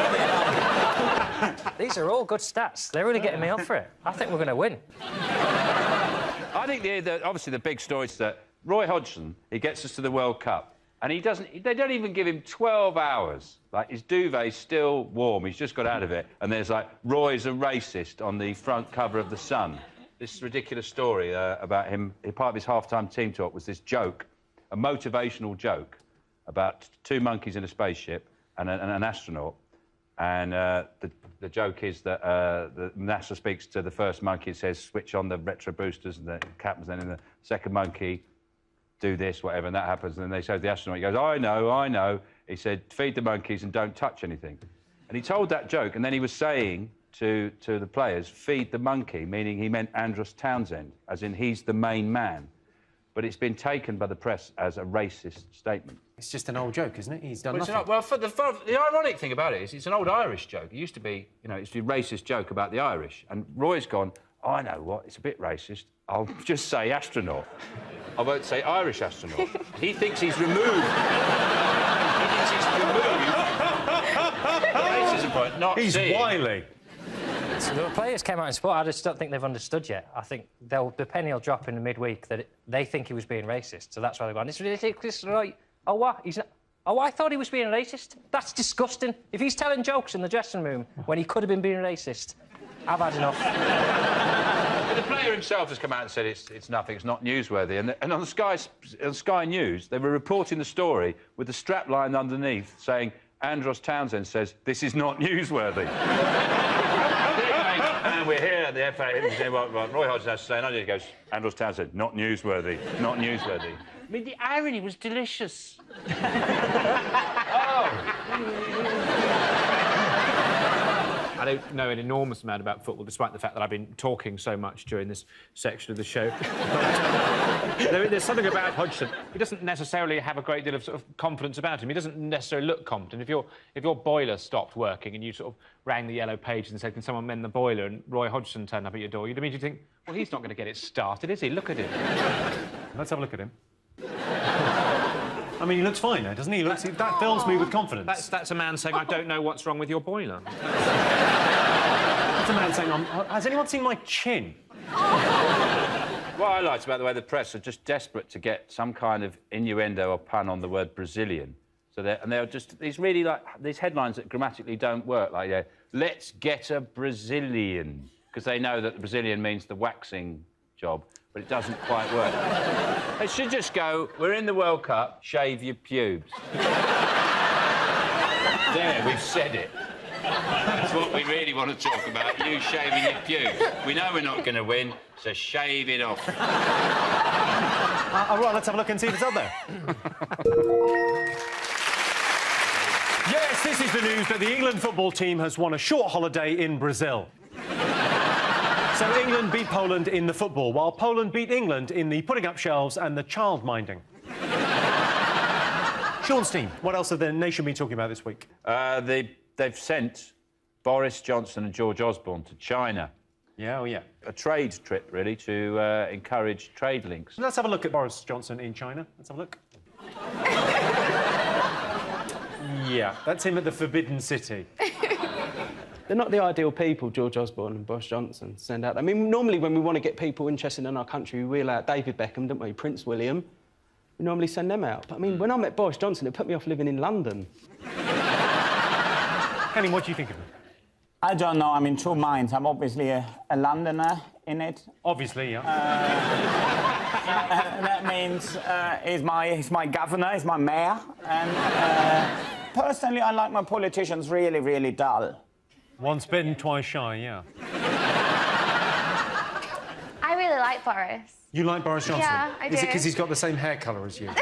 These are all good stats. They're really getting me up for it. I think we're going to win. I think obviously the big story is that Roy Hodgson, he gets us to the World Cup, and they don't even give him 12 hours. Like, his duvet's still warm, he's just got out of it, and there's, like, Roy's a racist on the front cover of The Sun. This ridiculous story about him, part of his half-time team talk was this joke, a motivational joke, about 2 monkeys in a spaceship and an astronaut. And the joke is that the NASA speaks to the first monkey and says, switch on the retro boosters, and the captain's then in the second monkey, do this, whatever, and that happens. And then they show the astronaut, he goes, I know. He said, feed the monkeys and don't touch anything. And he told that joke, and then he was saying to the players, feed the monkey, meaning he meant Andros Townsend, as in he's the main man. But it's been taken by the press as a racist statement. It's just an old joke, isn't it? He's done nothing. The ironic thing about it is it's an old Irish joke. It used to be, it used to be a racist joke about the Irish. And Roy's gone, I know what, it's a bit racist. I'll just say astronaut. I won't say Irish astronaut. He thinks he's removed. Racism point, not He's seeing. wily. So the players came out in sport. I just don't think they've understood yet. I think the penny will drop in the midweek that they think he was being racist, so that's why they're going, it's ridiculous, right? Oh, what? He's not... Oh, I thought he was being racist. That's disgusting. If he's telling jokes in the dressing room when he could have been being racist, I've had enough. But the player himself has come out and said it's nothing, it's not newsworthy. And on Sky News, they were reporting the story with the strapline underneath saying, Andros Townsend says, this is not newsworthy. And we're here at the FA, what Roy Hodgson has to say, and he goes, Andros Townsend, not newsworthy, not newsworthy. I mean, the irony was delicious. I don't know an enormous amount about football, despite the fact that I've been talking so much during this section of the show. There's something about Hodgson. He doesn't necessarily have a great deal of sort of confidence about him. He doesn't necessarily look confident. If your boiler stopped working and you sort of rang the yellow pages and said, can someone mend the boiler, and Roy Hodgson turned up at your door, you'd immediately think, well, he's not going to get it started, is he? Look at him. Let's have a look at him. I mean, he looks fine now, doesn't he? That fills me with confidence. That's a man saying, I don't know what's wrong with your boiler. That's a man saying, has anyone seen my chin? Well, What I liked about the way the press are just desperate to get some kind of innuendo or pun on the word Brazilian. So they're just these really like these headlines that grammatically don't work. Like, yeah, let's get a Brazilian, because they know that the Brazilian means the waxing job, but it doesn't quite work. They should just go, we're in the World Cup, shave your pubes. There, we've said it. That's what we really want to talk about, you shaving your pubes. We know we're not going to win, so shave it off. All right, let's have a look and see if it's up there. Yes, this is the news that the England football team has won a short holiday in Brazil. So England beat Poland in the football, while Poland beat England in the putting up shelves and the child-minding. Sean's team, what else have the nation been talking about this week? They've sent Boris Johnson and George Osborne to China. Yeah, oh yeah. A trade trip, really, to encourage trade links. Let's have a look at Boris Johnson in China. Let's have a look. Yeah, that's him at the Forbidden City. They're not the ideal people, George Osborne and Boris Johnson, send out. I mean, normally when we want to get people interested in our country, we wheel out David Beckham, don't we? Prince William. We normally send them out. But, I mean, when I met Boris Johnson, it put me off living in London. Henning, what do you think of him? I don't know. I'm in two minds. I'm obviously a Londoner in it. Obviously, yeah. That means he's my governor, he's my mayor. And personally, I like my politicians really, really dull. Once bitten, twice shy, yeah. I really like Boris. You like Boris Johnson? Yeah, I do. Is it because he's got the same hair colour as you? No,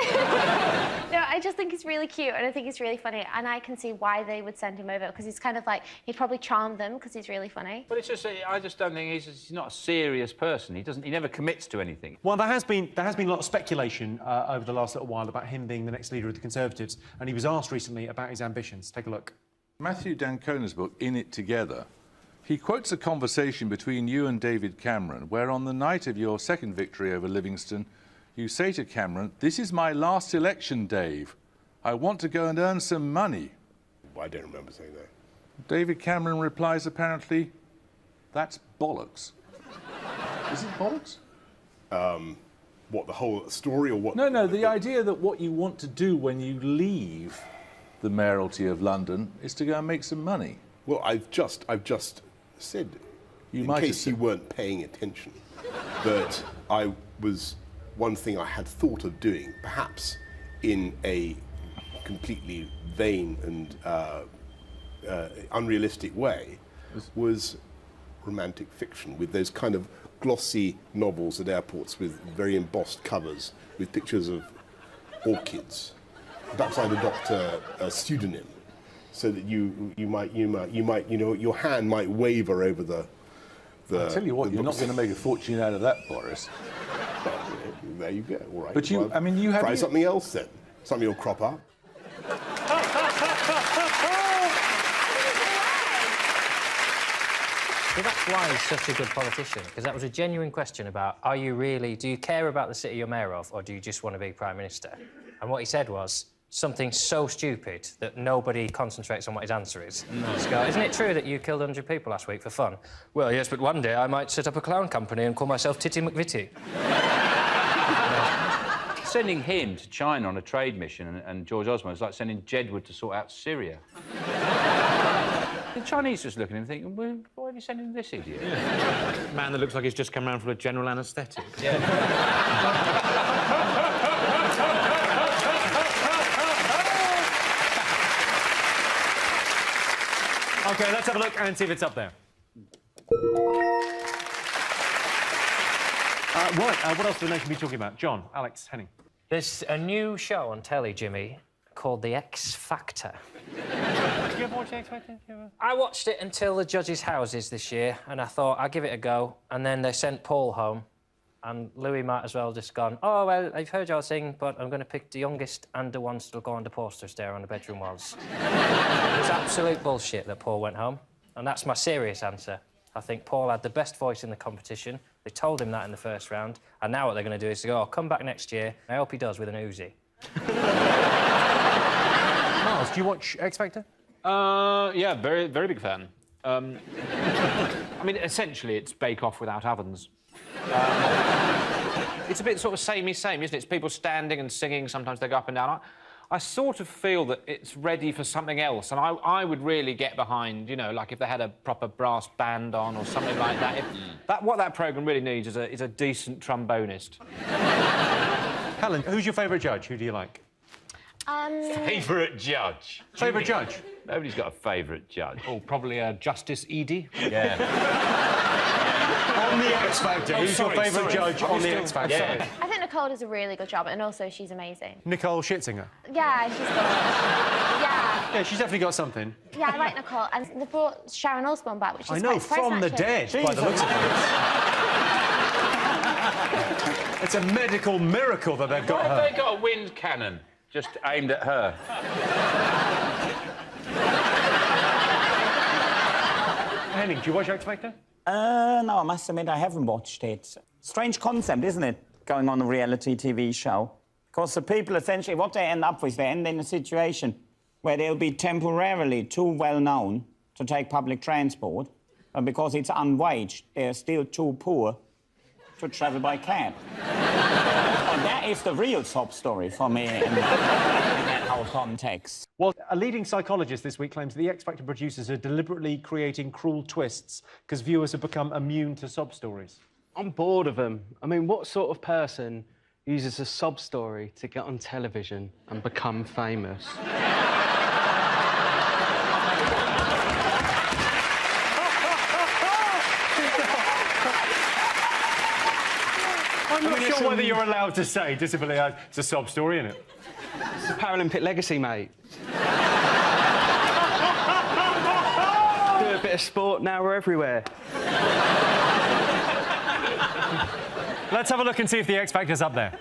I just think he's really cute and I think he's really funny, and I can see why they would send him over, because he's kind of like, he'd probably charm them because he's really funny. But it's just, I just don't think he's not a serious person. He never commits to anything. Well, there has been a lot of speculation over the last little while about him being the next leader of the Conservatives, and he was asked recently about his ambitions. Take a look. Matthew Dancona's book, In It Together, he quotes a conversation between you and David Cameron, where on the night of your second victory over Livingston, you say to Cameron, "This is my last election, Dave. I want to go and earn some money." I don't remember saying that. David Cameron replies, apparently, "That's bollocks." Is it bollocks? What, the whole story or what? No, the idea that what you want to do when you leave the mayoralty of London is to go and make some money. Well, I've just said, in case you weren't paying attention, that one thing I had thought of doing, perhaps in a completely vain and unrealistic way, was romantic fiction, with those kind of glossy novels at airports with very embossed covers with pictures of orchids. Perhaps I'd adopt a pseudonym, so that you might, your hand might waver over the. I'll tell you what, you're not going to make a fortune out of that, Boris. There you go. All right. But you, well, I mean, you have try something else then. Something will crop up. Well, that's why he's such a good politician, because that was a genuine question about, do you care about the city you're mayor of, or do you just want to be Prime Minister? And what he said was something so stupid that nobody concentrates on what his answer is. Just go, isn't it true that you killed 100 people last week for fun? Well, yes, but one day I might set up a clown company and call myself Titty McVitie. Sending him to China on a trade mission and George Osborne is like sending Jedward to sort out Syria. The Chinese just looking at him thinking, well, why are you sending this idiot? Yeah. Man that looks like he's just come round for a general anaesthetic. Yeah. OK, let's have a look and see if it's up there. What else do the nation be talking about? John, Alex, Henning. There's a new show on telly, Jimmy, called The X Factor. Did you ever watch The X Factor? I watched it until the judges' houses this year, and I thought I'd give it a go, and then they sent Paul home, and Louis might as well just gone, oh, well, I've heard y'all sing, but I'm going to pick the youngest and the ones that'll go on the posters there on the bedroom walls. It was absolute bullshit that Paul went home, and that's my serious answer. I think Paul had the best voice in the competition. They told him that in the first round, and now what they're going to do is to go, oh, come back next year. I hope he does with an Uzi. Miles, do you watch X Factor? Yeah, very, very big fan. I mean, essentially, it's Bake Off without ovens. It's a bit sort of samey, isn't it? It's people standing and singing. Sometimes they go up and down. I sort of feel that it's ready for something else, and I would really get behind, you know, like if they had a proper brass band on or something like that. What that programme really needs is a decent trombonist. Helen, who's your favourite judge? Who do you like? Favourite judge? Favourite judge? Nobody's got a favourite judge. Oh, probably Justice Edie. Yeah. On the X Factor, who's your favourite judge on the X Factor? Yeah. I think Nicole does a really good job, and also she's amazing. Nicole Scherzinger? Yeah, she's good. Yeah. Yeah, she's definitely got something. Yeah, I like Nicole. And they brought Sharon Osbourne back, which is I know, quite surprising, from the actually. dead, by the looks of it. It's a medical miracle that they've got Why her. have they got a wind cannon just aimed at her? Henning, do you watch X Factor? No, I must admit I haven't watched it. Strange concept, isn't it, going on a reality TV show? Because the people, essentially, what they end up with, they end in a situation where they'll be temporarily too well-known to take public transport, but because it's unwaged, they're still too poor to travel by cab. And that is the real sob story for me in that whole context. Well, a leading psychologist this week claims the X Factor producers are deliberately creating cruel twists because viewers have become immune to sob stories. I'm bored of them. I mean, what sort of person uses a sob story to get on television and become famous? I'm not sure whether you're allowed to say disability. It's a sob story, isn't it? It's a Paralympic legacy, mate. Do a bit of sport, now we're everywhere. Let's have a look and see if the X Factor's up there.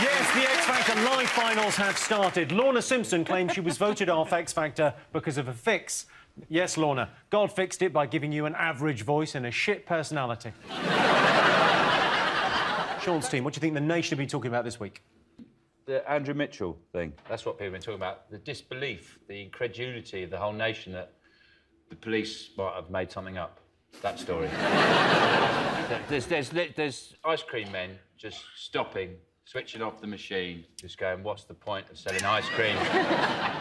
Yes, the X Factor live finals have started. Lorna Simpson claims she was voted off X Factor because of a fix. Yes, Lorna, God fixed it by giving you an average voice and a shit personality. Sean's team, what do you think the nation have been talking about this week? The Andrew Mitchell thing. That's what people have been talking about. The disbelief, the incredulity of the whole nation that the police might have made something up. That story. There's ice cream men just stopping, switching off the machine, just going, what's the point of selling ice cream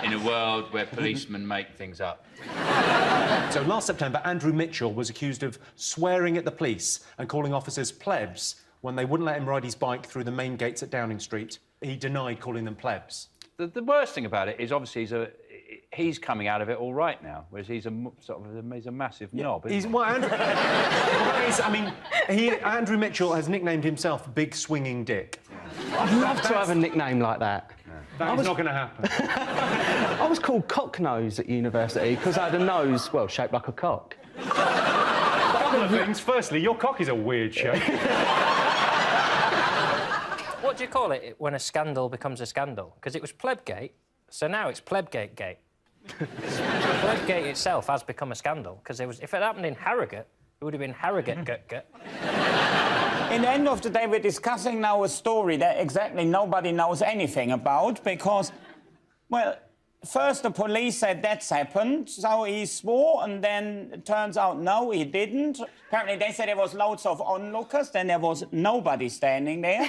in a world where policemen make things up? So last September, Andrew Mitchell was accused of swearing at the police and calling officers plebs when they wouldn't let him ride his bike through the main gates at Downing Street. He denied calling them plebs. The worst thing about it is obviously he's coming out of it all right now, whereas he's a massive knob. Isn't he? Well, Andrew, Andrew Mitchell has nicknamed himself Big Swinging Dick. I'd love to have a nickname like that. That's not going to happen. I was called Cocknose at university because I had a nose, well, shaped like a cock. A couple of things. Firstly, your cock is a weird shape. What do you call it when a scandal becomes a scandal? Because it was Plebgate, so now it's Plebgate Gate. Plebgate itself has become a scandal, because if it happened in Harrogate, it would have been Harrogate Gut. In the end of the day, we're discussing now a story that exactly nobody knows anything about, because, well, first the police said that's happened, so he swore, and then it turns out no, he didn't. Apparently they said there was loads of onlookers, then there was nobody standing there.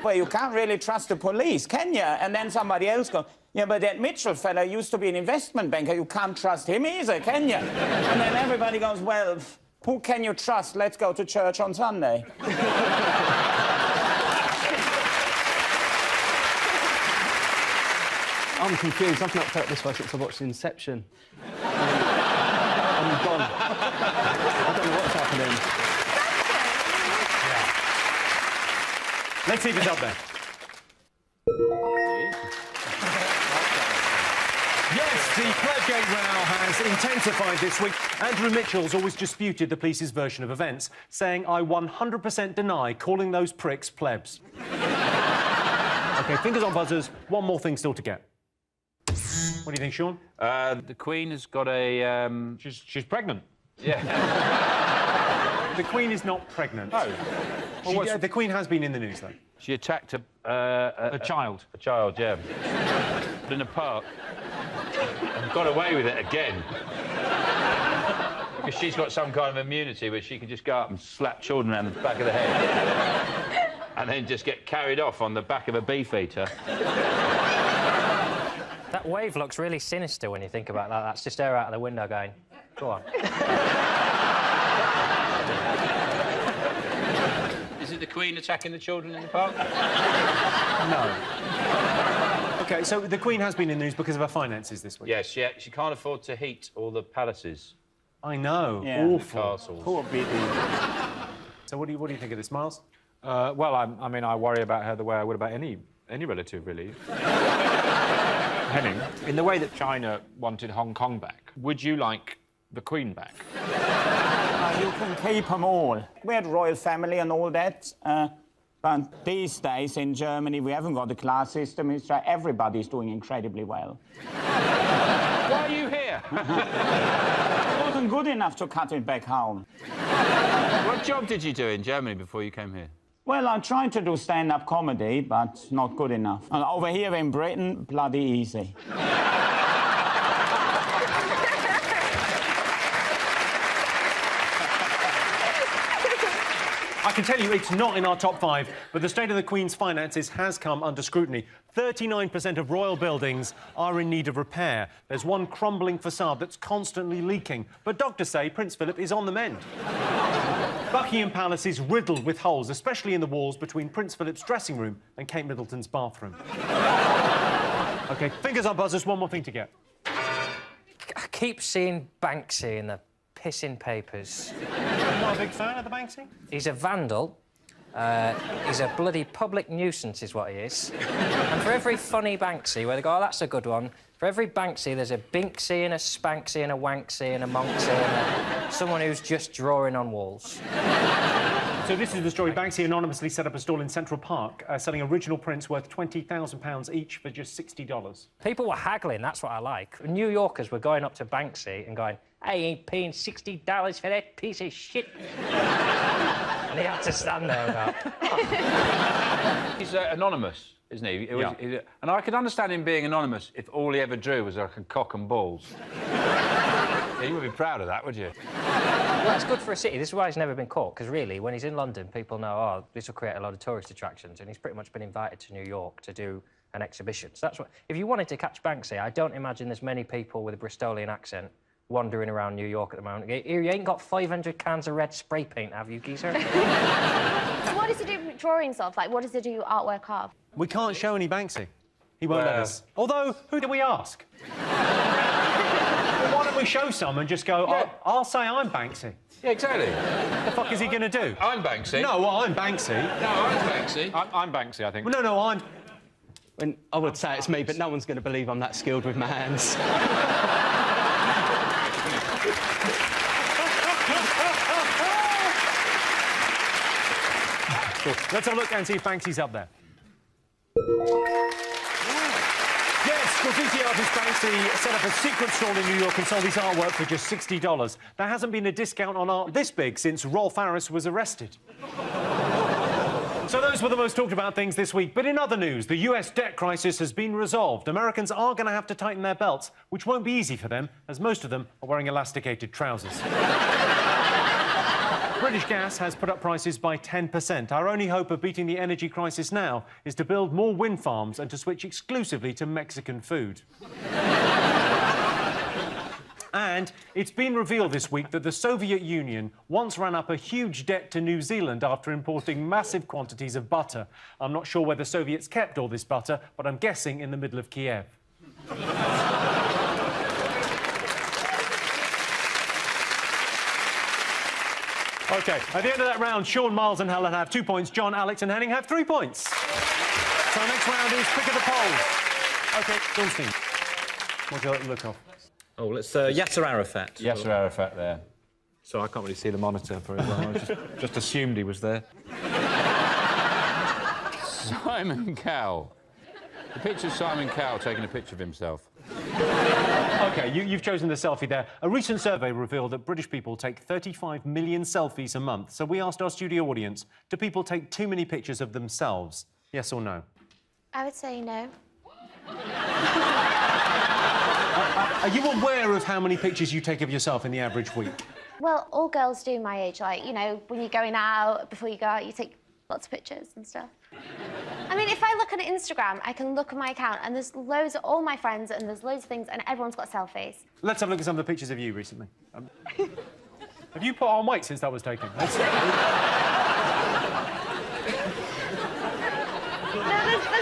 Well, you can't really trust the police, can you? And then somebody else goes, yeah, but that Mitchell fella used to be an investment banker, you can't trust him either, can you? And then everybody goes, well, who can you trust? Let's go to church on Sunday. I'm confused. I've not felt this way since I watched Inception. I'm gone. I don't know what's happening. Yeah. Let's see if it's up there. Yes, the Plebgate row has intensified this week. Andrew Mitchell's always disputed the police's version of events, saying, I 100% deny calling those pricks plebs. OK, fingers on buzzers. One more thing still to get. What do you think, Sean? The Queen has got a... She's pregnant. Yeah. The Queen is not pregnant. No. Well, the Queen has been in the news, though. She attacked a child. A child, yeah. In a park. And got away with it again. Because she's got some kind of immunity where she can just go up and slap children around the back of the head and then just get carried off on the back of a beefeater. That wave looks really sinister when you think about that. That's just her out of the window going, go on. Is it the Queen attacking the children in the park? No. OK, so the Queen has been in the news because of her finances this week. Yes, she can't afford to heat all the palaces. I know. Yeah. Awful. Castles. Poor Biddy. So what do you think of this, Miles? Well, I mean, I worry about her the way I would about any relative, really. Henning, in the way that China wanted Hong Kong back, would you like the Queen back? You can keep them all. We had royal family and all that, but these days in Germany we haven't got a class system. It's everybody's doing incredibly well. Why are you here? It wasn't good enough to cut it back home. What job did you do in Germany before you came here? Well, I tried to do stand-up comedy, but not good enough. And over here in Britain, bloody easy. I can tell you it's not in our top 5, but the state of the Queen's finances has come under scrutiny. 39% of royal buildings are in need of repair. There's one crumbling facade that's constantly leaking. But doctors say Prince Philip is on the mend. Buckingham Palace is riddled with holes, especially in the walls between Prince Philip's dressing room and Kate Middleton's bathroom. OK, fingers on buzzers, one more thing to get. I keep seeing Banksy in the pissing papers. You're not a big fan of the Banksy? He's a vandal. He's a bloody public nuisance, is what he is. And for every funny Banksy, where they go, oh, that's a good one, for every Banksy, there's a Binksy and a Spanksy and a Wanksy and a Monksy and someone who's just drawing on walls. So this is the story. Banksy anonymously set up a stall in Central Park, selling original prints worth £20,000 each for just $60. People were haggling, that's what I like. New Yorkers were going up to Banksy and going, I ain't paying $60 for that piece of shit. And he had to stand there about... He's anonymous, isn't he? And I could understand him being anonymous if all he ever drew was like a cock and balls. You wouldn't be proud of that, would you? Well, that's good for a city. This is why he's never been caught, because really, when he's in London, people know, oh, this will create a lot of tourist attractions, and he's pretty much been invited to New York to do an exhibition. So that's what... If you wanted to catch Banksy, I don't imagine there's many people with a Bristolian accent wandering around New York at the moment. You ain't got 500 cans of red spray paint, have you, geezer? So what does he do drawings of? Like, what does he do artwork of? We can't show any Banksy. He won't let us. Although, who do we ask? Well, why don't we show some and just go, yeah. I'll say I'm Banksy. Yeah, exactly. What the fuck is he going to do? I'm Banksy. No, well, I'm Banksy. No, I'm Banksy. I'm Banksy, I think. Well, no, I'm... And I would say it's me, but no one's going to believe I'm that skilled with my hands. Cool. Let's have a look and see if Banksy's up there. Yes, graffiti artist Banksy set up a secret stall in New York and sold his artwork for just $60. There hasn't been a discount on art this big since Rolf Harris was arrested. So those were the most talked about things this week. But in other news, the US debt crisis has been resolved. Americans are going to have to tighten their belts, which won't be easy for them, as most of them are wearing elasticated trousers. British Gas has put up prices by 10%. Our only hope of beating the energy crisis now is to build more wind farms and to switch exclusively to Mexican food. And it's been revealed this week that the Soviet Union once ran up a huge debt to New Zealand after importing massive quantities of butter. I'm not sure where the Soviets kept all this butter, but I'm guessing in the middle of Kiev. OK, at the end of that round, Sean, Miles and Helen have 2 points. John, Alex and Henning have 3 points. So our next round is pick of the polls. OK, Johnstein, what do you like to look off? Oh, let's Yasser Arafat. Yasser Arafat there. So I can't really see the monitor very well. I just assumed he was there. Simon Cowell. The picture of Simon Cowell taking a picture of himself. OK, you've chosen the selfie there. A recent survey revealed that British people take 35 million selfies a month. So we asked our studio audience, do people take too many pictures of themselves? Yes or no? I would say no. Are you aware of how many pictures you take of yourself in the average week? Well, all girls do my age. Like, you know, when you're going out, before you go out, you take lots of pictures and stuff. I mean, if I look on Instagram, I can look at my account and there's loads of all my friends and there's loads of things and everyone's got selfies. Let's have a look at some of the pictures of you recently. Have you put on weight since that was taken? No, there's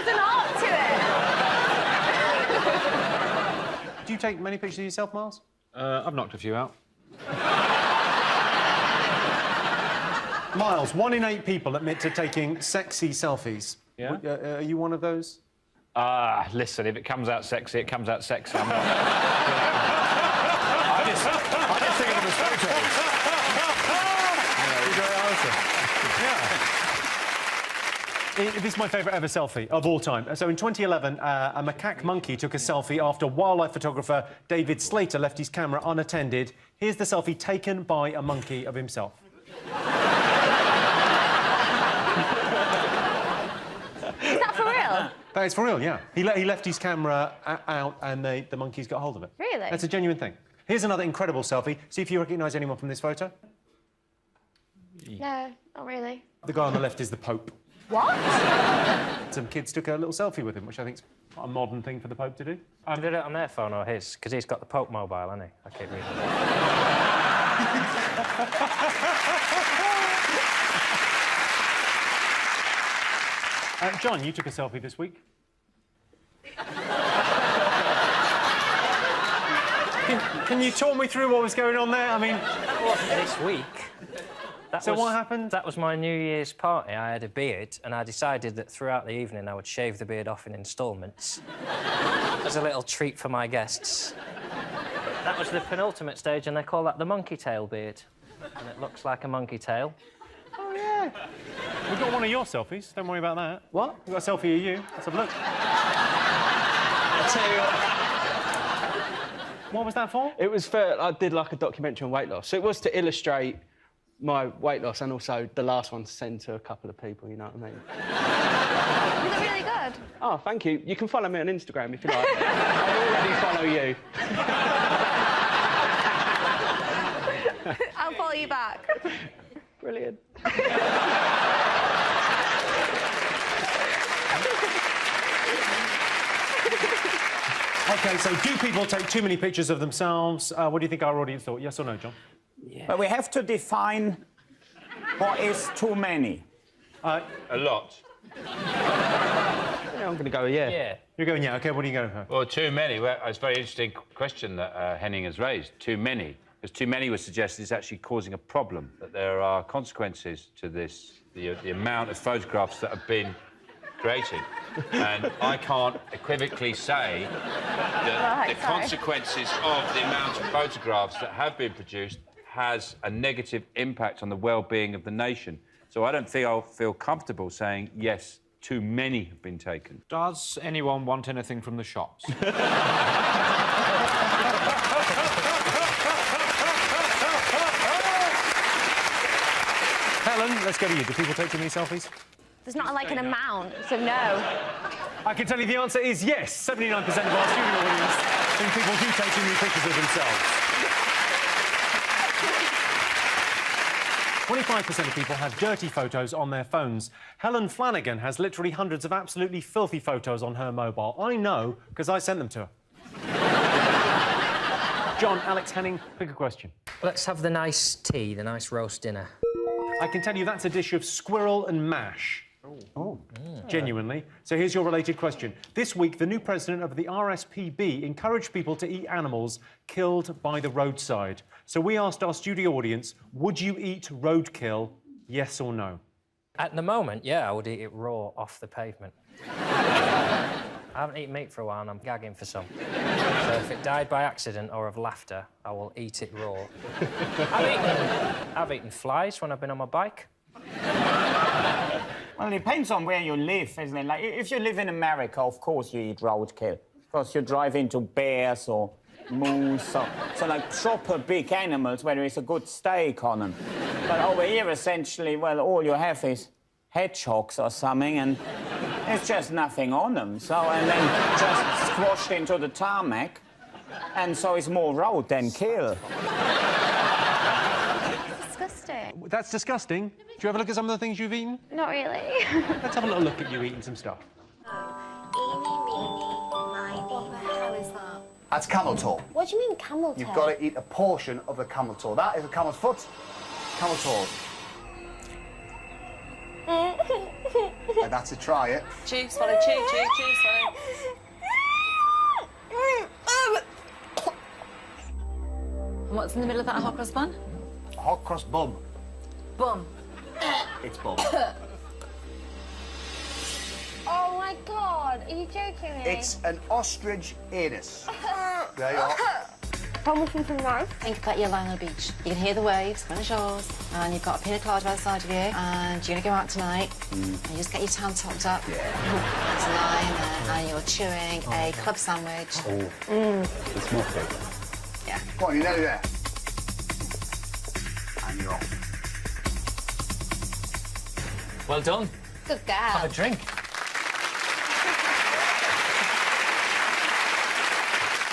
an art to it. Do you take many pictures of yourself, Miles? I've knocked a few out. Miles, 1 in 8 people admit to taking sexy selfies. Yeah? Are you one of those? Listen, if it comes out sexy, it comes out sexy. I'm not... I just think of them as photos. This is my favourite ever selfie of all time. So in 2011, a macaque monkey took a selfie after wildlife photographer David Slater left his camera unattended. Here's the selfie taken by a monkey of himself. Is that for real? That is for real, yeah. He left his camera out and the monkeys got hold of it. Really? That's a genuine thing. Here's another incredible selfie. See if you recognise anyone from this photo. No, not really. The guy on the left is the Pope. What? Some kids took a little selfie with him, which I think is a modern thing for the Pope to do. Did it on their phone or his? Because he's got the Pope mobile, hasn't he? I keep reading it. John, you took a selfie this week. Can you talk me through what was going on there? I mean... What, this week? What happened? That was my New Year's party. I had a beard, and I decided that throughout the evening I would shave the beard off in instalments as a little treat for my guests. That was the penultimate stage, and they call that the monkey tail beard. And it looks like a monkey tail. Oh, yeah. We've got one of your selfies. Don't worry about that. What? We've got a selfie of you. Let's have a look. I'll tell you what. What was that for? It was for... I did, like, a documentary on weight loss. So it was to illustrate my weight loss and also the last one to send to a couple of people, you know what I mean? You look really good. Oh, thank you. You can follow me on Instagram if you like. I already follow you. I'll follow you back. Brilliant. OK, so do people take too many pictures of themselves? What do you think our audience thought? Yes or no, John? Yeah. But we have to define what is too many. A lot. Yeah, I'm going to go yeah. Yeah. You're going yeah. OK, what are you going for? Well, too many. Well, it's a very interesting question that Henning has raised. Too many. Because too many would suggest it's actually causing a problem, that there are consequences to this, the amount of photographs that have been created. And I can't equivocally say that the consequences of the amount of photographs that have been produced has a negative impact on the well-being of the nation. So I don't think I'll feel comfortable saying, yes, too many have been taken. Does anyone want anything from the shops? Helen, let's go to you. Do people take too many selfies? There's not, like, an amount, so no. I can tell you the answer is yes. 79% of our studio audience think people do take too many pictures of themselves. 25% of people have dirty photos on their phones. Helen Flanagan has literally hundreds of absolutely filthy photos on her mobile. I know, because I sent them to her. John, Alex, Henning, pick a question. Let's have the nice tea, the nice roast dinner. I can tell you that's a dish of squirrel and mash. Oh. Genuinely. So here's your related question. This week, the new president of the RSPB encouraged people to eat animals killed by the roadside. So we asked our studio audience, would you eat roadkill, yes or no? At the moment, yeah, I would eat it raw off the pavement. I haven't eaten meat for a while and I'm gagging for some. So if it died by accident or of laughter, I will eat it raw. I've eaten flies when I've been on my bike. Well, it depends on where you live, isn't it? Like, if you live in America, of course you eat roadkill. Because you drive into bears or moose or... So, like, proper big animals where there is a good steak on them. But over here, essentially, well, all you have is hedgehogs or something, and there's just nothing on them. So, and then just squashed into the tarmac, and so it's more road than kill. That's disgusting. Do you have a look at some of the things you've eaten? Not really. Let's have a little look at you eating some stuff. That's camel toe. What do you mean camel toe? You've got to eat a portion of the camel toe. That is a camel's foot. Camel toe. And that's a try it. Chew, swallow, chew, swallow. And what's in the middle of that hot cross bun? A hot cross bum. Bum. It's bum. Oh my God, are you joking me? It's an ostrich anus. There you are. Promise me some nice. Think about you lying on the beach. You can hear the waves when it's yours, and you've got a pina colada by the side of you, and you're going to go out tonight, and you just get your tan topped up. Yeah. And it's lying there, and you're chewing a club sandwich. It's my favourite. Yeah. Go on, you're nearly there. And you're off. Well done. Good girl. Have a drink.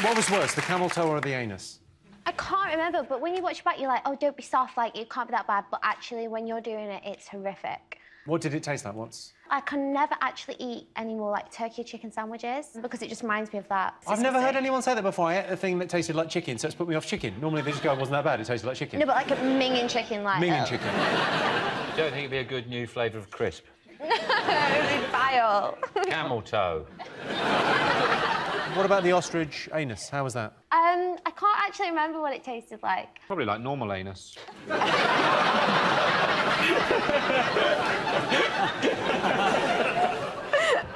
What was worse, the camel toe or the anus? I can't remember, but when you watch it back, you're like, oh, don't be soft, like, it can't be that bad. But actually, when you're doing it, it's horrific. What did it taste like once? I can never actually eat any more, like, turkey or chicken sandwiches because it just reminds me of that. I've never heard anyone say that before. I ate a thing that tasted like chicken, so it's put me off chicken. Normally they just go, it wasn't that bad, it tasted like chicken. No, but like a minging chicken, like... Minging chicken. You don't think it'd be a good new flavour of crisp? No, it's vile. Camel toe. What about the ostrich anus? How was that? I can't actually remember what it tasted like. Probably like normal anus.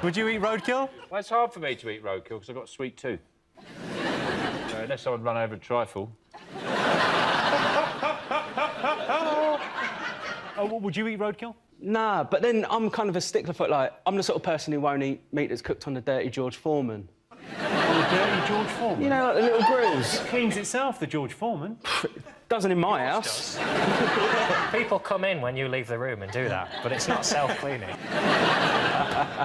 Would you eat roadkill? Well, it's hard for me to eat roadkill because I've got a sweet tooth. So unless someone run over a trifle. Oh, would you eat roadkill? Nah, but then I'm kind of a stickler for it. Like, I'm the sort of person who won't eat meat that's cooked on the dirty George Foreman. On the dirty George Foreman? You know, like the little grills. It cleans itself, the George Foreman. Doesn't in my house. People come in when you leave the room and do that, but it's not self-cleaning.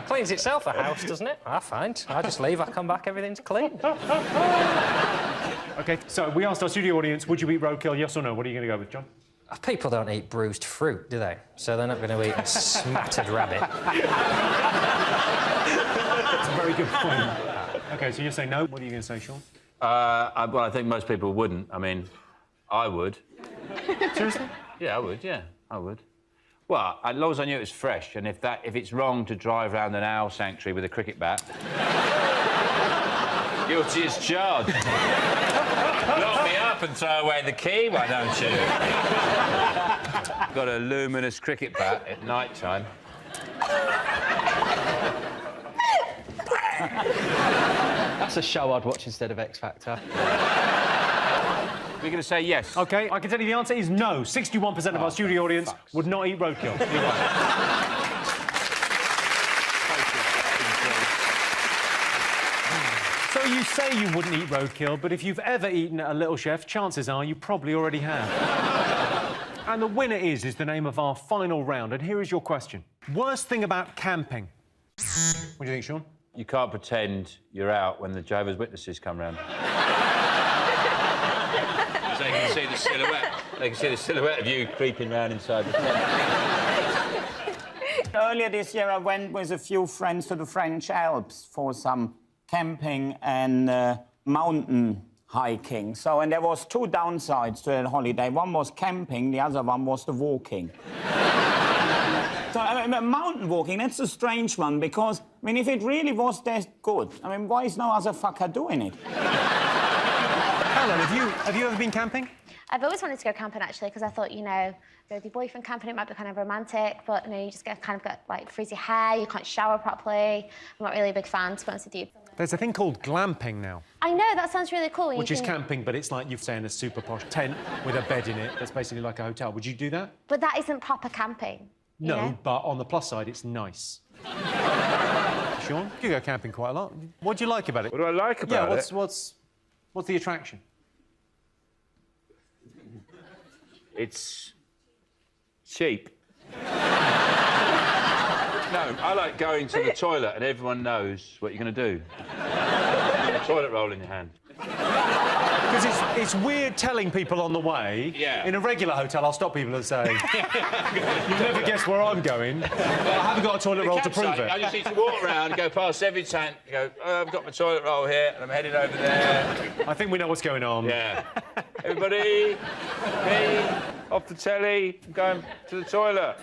Cleans itself, a house, doesn't it? I find. I just leave, I come back, everything's clean. OK, so we asked our studio audience, would you eat roadkill, yes or no? What are you going to go with, John? People don't eat bruised fruit, do they? So they're not going to eat a smattered rabbit. That's a very good point. OK, so you're saying no. What are you going to say, Sean? Well, I think most people wouldn't. I mean, I would. Seriously? Yeah, I would, yeah. I would. Well, as long as I knew it was fresh, and if it's wrong to drive around an owl sanctuary with a cricket bat... guilty as charged. Lock me up and throw away the key, why don't you? Got a luminous cricket bat at night time. That's a show I'd watch instead of X Factor. We're going to say yes. OK, I can tell you the answer is no. 61% of our studio audience would not eat roadkill. You're right. So you say you wouldn't eat roadkill, but if you've ever eaten at a Little Chef, chances are you probably already have. And the winner is the name of our final round, and here is your question. Worst thing about camping? What do you think, Sean? You can't pretend you're out when the Jehovah's Witnesses come round. So they can see the silhouette. They can see the silhouette of you creeping round inside the tent. Earlier this year, I went with a few friends to the French Alps for some camping and mountain hiking. So, and there was two downsides to that holiday. One was camping, the other one was the walking. So, I mean, mountain walking, that's a strange one, because, I mean, if it really was that good, I mean, why is no other fucker doing it? Helen, have you ever been camping? I've always wanted to go camping, actually, because I thought, you know, go with your boyfriend camping, it might be kind of romantic, but, you know, you just get like, frizzy hair, you can't shower properly. I'm not really a big fan, to be honest with you. There's a thing called glamping now. I know, that sounds really cool. Which is camping, but it's like you're staying in a super posh tent with a bed in it. That's basically like a hotel. Would you do that? But that isn't proper camping. No, you know? but on the plus side, it's nice. Sean, you go camping quite a lot. What do you like about it? What do I like about it? What's the attraction? It's cheap. No, I like going to the toilet and everyone knows what you're going to do. A toilet roll in your hand. Because it's weird telling people on the way. Yeah. In a regular hotel, I'll stop people and say, "You'll never guess where I'm going." But I haven't got a toilet roll to prove it. I just need to walk around, go past every tent, go, oh, I've got my toilet roll here, and I'm headed over there. I think we know what's going on. Yeah. Everybody, me, off the telly, I'm going to the toilet.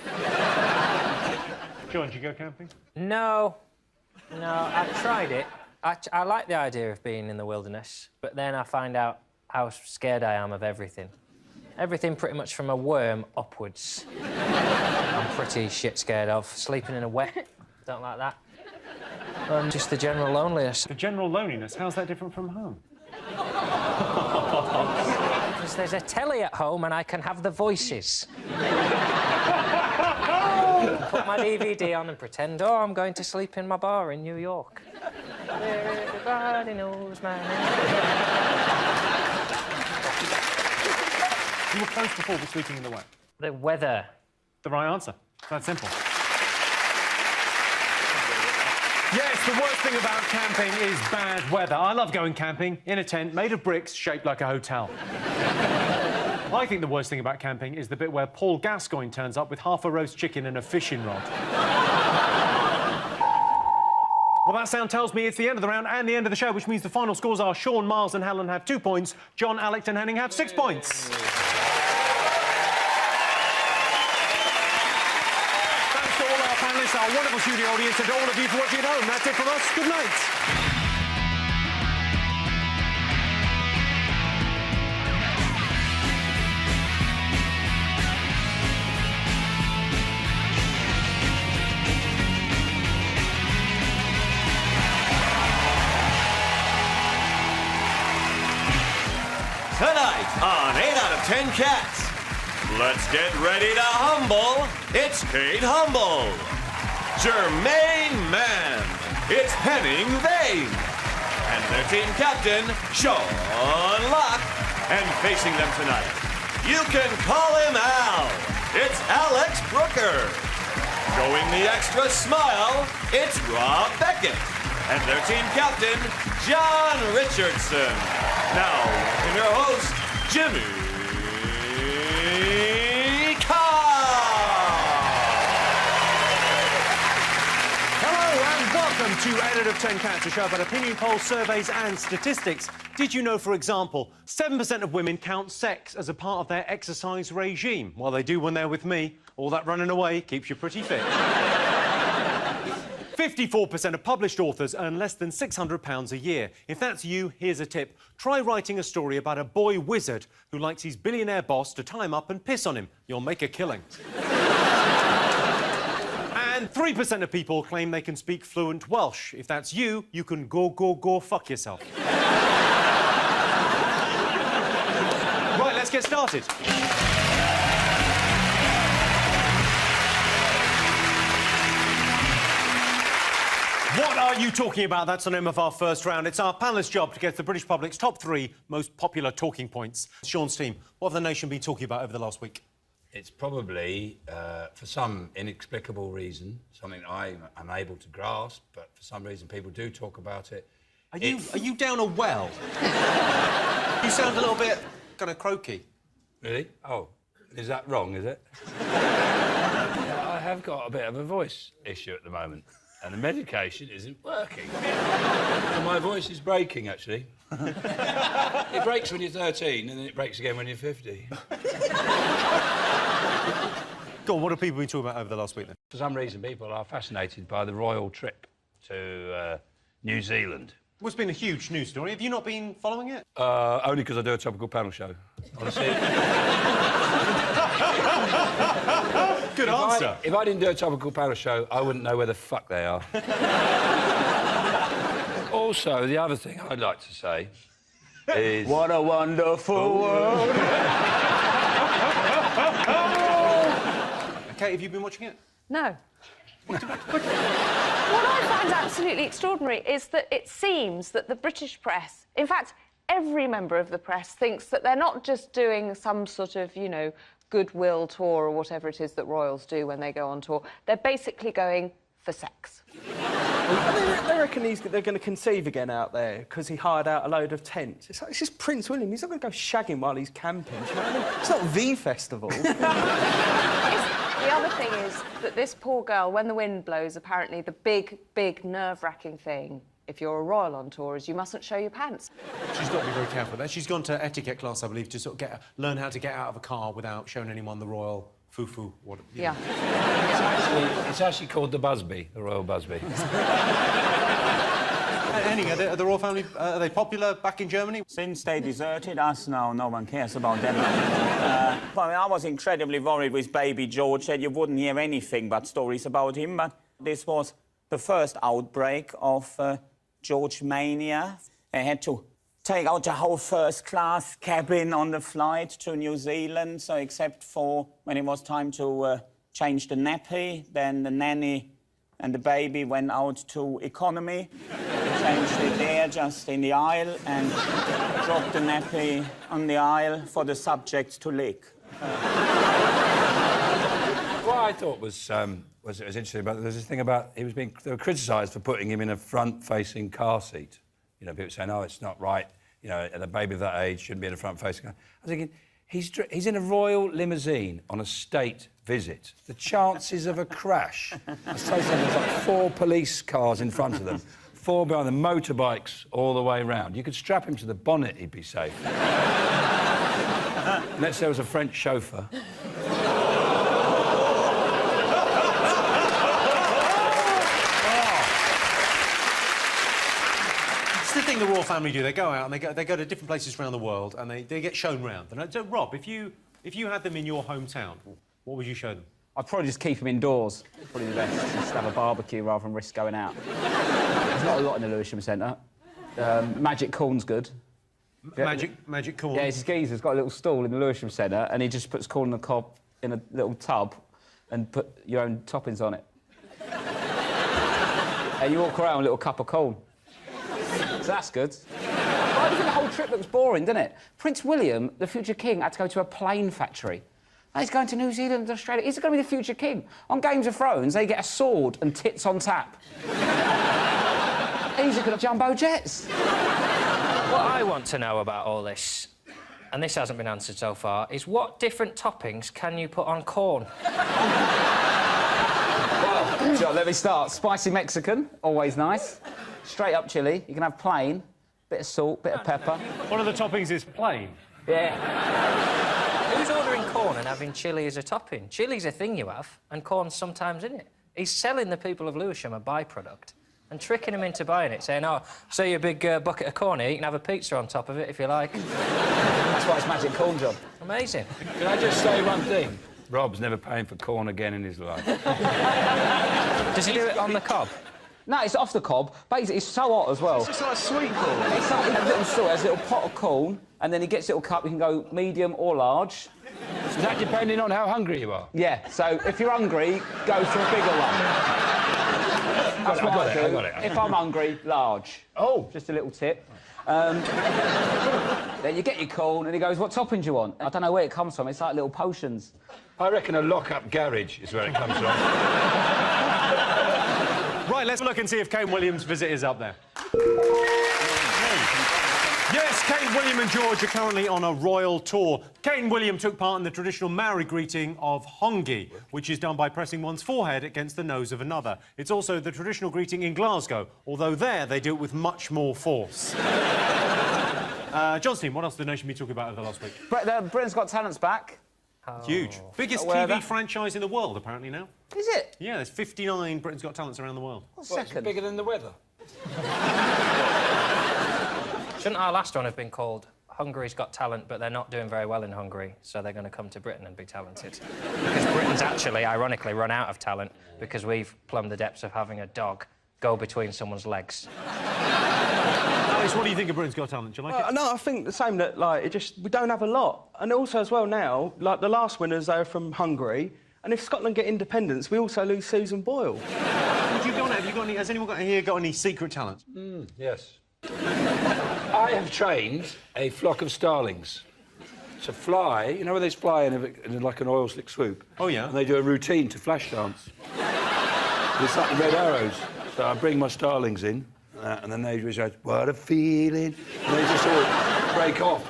John, do you go camping? No. No, I've tried it. I like the idea of being in the wilderness, but then I find out how scared I am of everything. Everything pretty much from a worm upwards. I'm pretty shit scared of. Sleeping in a wet, don't like that. And just the general loneliness. The general loneliness? How's that different from home? Because there's a telly at home and I can have the voices. Put my DVD on and pretend, oh, I'm going to sleep in my bar in New York. Where everybody knows my name. You were close before with sleeping in the wet. The weather. The right answer. That's simple. Yes, the worst thing about camping is bad weather. I love going camping in a tent made of bricks shaped like a hotel. I think the worst thing about camping is the bit where Paul Gascoigne turns up with half a roast chicken and a fishing rod. Well, that sound tells me it's the end of the round and the end of the show, which means the final scores are Sean, Miles and Helen have 2 points, John, Alex and Henning have 6 points. Thanks to all our panellists, our wonderful studio audience, and to all of you for watching at home. That's it from us. Good night. Tonight on 8 out of 10 Cats, let's get ready to humble. It's Kate Humble. Jermaine Mann. It's Henning Wehn. And their team captain, Sean Locke. And facing them tonight, you can call him Al. It's Alex Brooker. Going the extra smile, it's Rob Beckett. And their team captain, John Richardson. Now, in your host, Jimmy Carr. Hello and welcome to 8 out of 10 Cats, a show about opinion polls, surveys and statistics. Did you know, for example, 7% of women count sex as a part of their exercise regime? Well, they do when they're with me. All that running away keeps you pretty fit. 54% of published authors earn less than £600 a year. If that's you, here's a tip. Try writing a story about a boy wizard who likes his billionaire boss to tie him up and piss on him. You'll make a killing. And 3% of people claim they can speak fluent Welsh. If that's you, you can go fuck yourself. Right, let's get started. What are you talking about? That's the name of our first round. It's our panellists' job to get the British public's top 3 most popular talking points. Sean's team, what have the nation been talking about over the last week? It's probably, for some inexplicable reason, something I'm unable to grasp, but for some reason people do talk about it. Are you down a well? You sound a little bit kind of croaky. Really? Oh, is that wrong, is it? Yeah, I have got a bit of a voice issue at the moment. And the medication isn't working. And my voice is breaking, actually. It breaks when you're 13, and then it breaks again when you're 50. Go on, what have people been talking about over the last week, then? For some reason, people are fascinated by the royal trip to New Zealand. Well, it's been a huge news story. Have you not been following it? Only because I do a topical panel show. Honestly. Good answer. If I didn't do a topical panel show, I wouldn't know where the fuck they are. Also, the other thing I'd like to say is... What a wonderful world. Kate, have you been watching it? No. What I find absolutely extraordinary is that it seems that the British press, in fact, every member of the press thinks that they're not just doing some sort of, you know, goodwill tour or whatever it is that royals do when they go on tour. They're basically going for sex. They reckon they're going to conceive again out there because he hired out a load of tents? It's just Prince William. He's not going to go shagging while he's camping. Do you know what I mean? It's not V Festival. The other thing is that this poor girl, when the wind blows, apparently the big, nerve-wracking thing, if you're a royal on tour, is you mustn't show your pants. She's got to be very careful there. She's gone to etiquette class, I believe, to sort of learn how to get out of a car without showing anyone the royal foo-foo. Yeah. It's actually called the Busby, the Royal Busby. Henning, are the royal family, are they popular back in Germany? Since they deserted us, now no one cares about them. I was incredibly worried with baby George, that you wouldn't hear anything but stories about him, but this was the first outbreak of George mania. They had to take out the whole first-class cabin on the flight to New Zealand, so except for when it was time to change the nappy, then the nanny and the baby went out to economy, changed it there, just in the aisle, and dropped the nappy on the aisle for the subjects to lick. What I thought was interesting about there's this thing about they were criticised for putting him in a front-facing car seat. You know, people saying, "Oh, it's not right. You know, a baby of that age shouldn't be in a front-facing car." I was thinking, he's in a royal limousine on a state visit. The chances of a crash. I say something, there's like 4 police cars in front of them, 4 behind them, motorbikes all the way round. You could strap him to the bonnet, he'd be safe. Unless there was a French chauffeur. The thing the royal family do, they go out and they go to different places around the world and they get shown round. And so, Rob, if you had them in your hometown, what would you show them? I'd probably just keep them indoors. Probably the best. Just have a barbecue rather than risk going out. There's not a lot in the Lewisham Centre. Magic Corn's good. Magic corn? Yeah, his geezer's got a little stall in the Lewisham Centre and he just puts corn on the cob in a little tub and put your own toppings on it. And you walk around with a little cup of corn. So that's good. I think the whole trip looks boring, doesn't it? Prince William, the future king, had to go to a plane factory. Now he's going to New Zealand and Australia. He's going to be the future king. On Games of Thrones, they get a sword and tits on tap. He's looking at jumbo jets. What I want to know about all this, and this hasn't been answered so far, is what different toppings can you put on corn? Well, John, let me start. Spicy Mexican, always nice. Straight up chilli. You can have plain, bit of salt, bit of pepper. One of the toppings is plain. Yeah. Who's ordering corn and having chilli as a topping? Chilli's a thing you have, and corn's sometimes in it. He's selling the people of Lewisham a byproduct and tricking them into buying it, saying, "Oh, so your big bucket of corn here, you can have a pizza on top of it if you like." That's why it's magic corn, John. Amazing. Can I just say one thing? Rob's never paying for corn again in his life. Does he do it on the cob? No, it's off the cob. Basically, it's so hot as well. It's just like sweet corn. It's like a little salt, has a little pot of corn, and then he gets a little cup. You can go medium or large. Is that depending on how hungry you are? Yeah, so if you're hungry, go for a bigger one. That's what I do. I got it. If I'm hungry, large. Oh. Just a little tip. Then you get your corn, and he goes, "What topping do you want?" I don't know where it comes from. It's like little potions. I reckon a lock-up garage is where it comes from. Right, let's look and see if Kate Williams' visit is up there. Yes, Kate, William and George are currently on a royal tour. Kate and William took part in the traditional Maori greeting of hongi, which is done by pressing one's forehead against the nose of another. It's also the traditional greeting in Glasgow, although there they do it with much more force. Johnstein, what else did the nation be talking about over the last week? Britain's Got Talent's back. Huge. Biggest TV franchise in the world, apparently, now. Is it? Yeah, there's 59 Britain's Got Talents around the world. What's second? Bigger than the weather. Shouldn't our last one have been called Hungary's Got Talent, but they're not doing very well in Hungary, so they're going to come to Britain and be talented? Because Britain's actually, ironically, run out of talent because we've plumbed the depths of having a dog go between someone's legs. Alex, what do you think of Britain's Got Talent? Do you like it? No, I think the same, that, like, we don't have a lot. And also, as well, now, like, the last winners, they are from Hungary, and if Scotland get independence, we also lose Susan Boyle. Would you go on it? Has anyone here got any secret talent? Yes. I have trained a flock of starlings to fly. You know where they fly in like an oil slick swoop? Oh, yeah. And they do a routine to flash dance. It's like the Red Arrows. So I bring my starlings in, And then they just go, what a feeling. And they just all break off.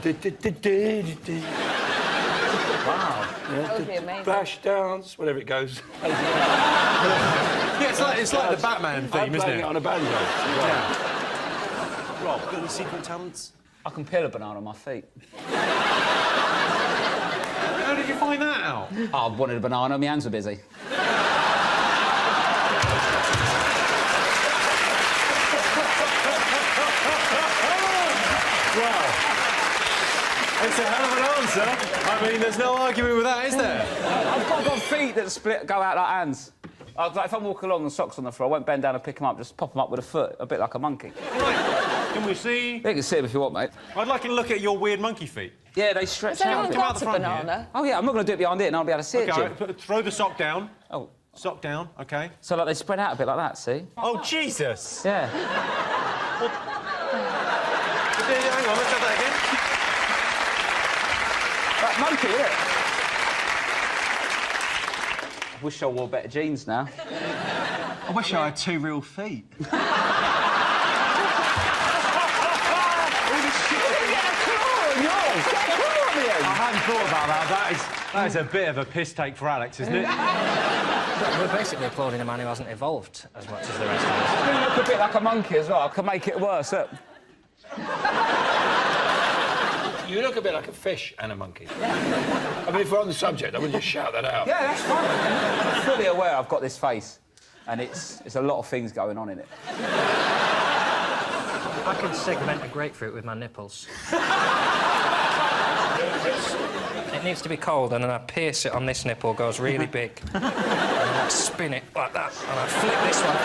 Wow. That would be amazing. Flash dance, whatever it goes. Yeah, it's like the Batman theme, isn't it? On a banjo. Yeah. Rob, got any secret talents? I can peel a banana on my feet. How did you find that out? I wanted a banana, my hands were busy. Wow. It's a hell of an answer. I mean, there's no arguing with that, is there? I've got feet that go out like hands. Like, if I'm walking along and socks on the floor, I won't bend down and pick them up, just pop them up with a foot, a bit like a monkey. Right. Can we see? You can see them if you want, mate. I'd like you to look at your weird monkey feet. Yeah, they stretch Has out. anyone got a banana? Oh, yeah, I'm not going to do it behind it and I'll be able to see it, Jim. Throw the sock down. Oh. Sock down, OK. So, like, they spread out a bit like that, see? Oh, Jesus! Yeah. Well, hang on, let's have that again. That monkey, isn't it? I wish I wore better jeans now. I wish I had 2 real feet. I hadn't thought about that. That is a bit of a piss take for Alex, isn't it? We're basically applauding a man who hasn't evolved as much as the rest of us. You look a bit like a monkey as well. I can make it worse, look. You look a bit like a fish and a monkey. I mean, if we're on the subject, I would just shout that out. Yeah, that's fine. I'm fully aware I've got this face, and it's a lot of things going on in it. I can segment a grapefruit with my nipples. It needs to be cold, and then I pierce it on this nipple, goes really big. And then I spin it like that, and I flip this one.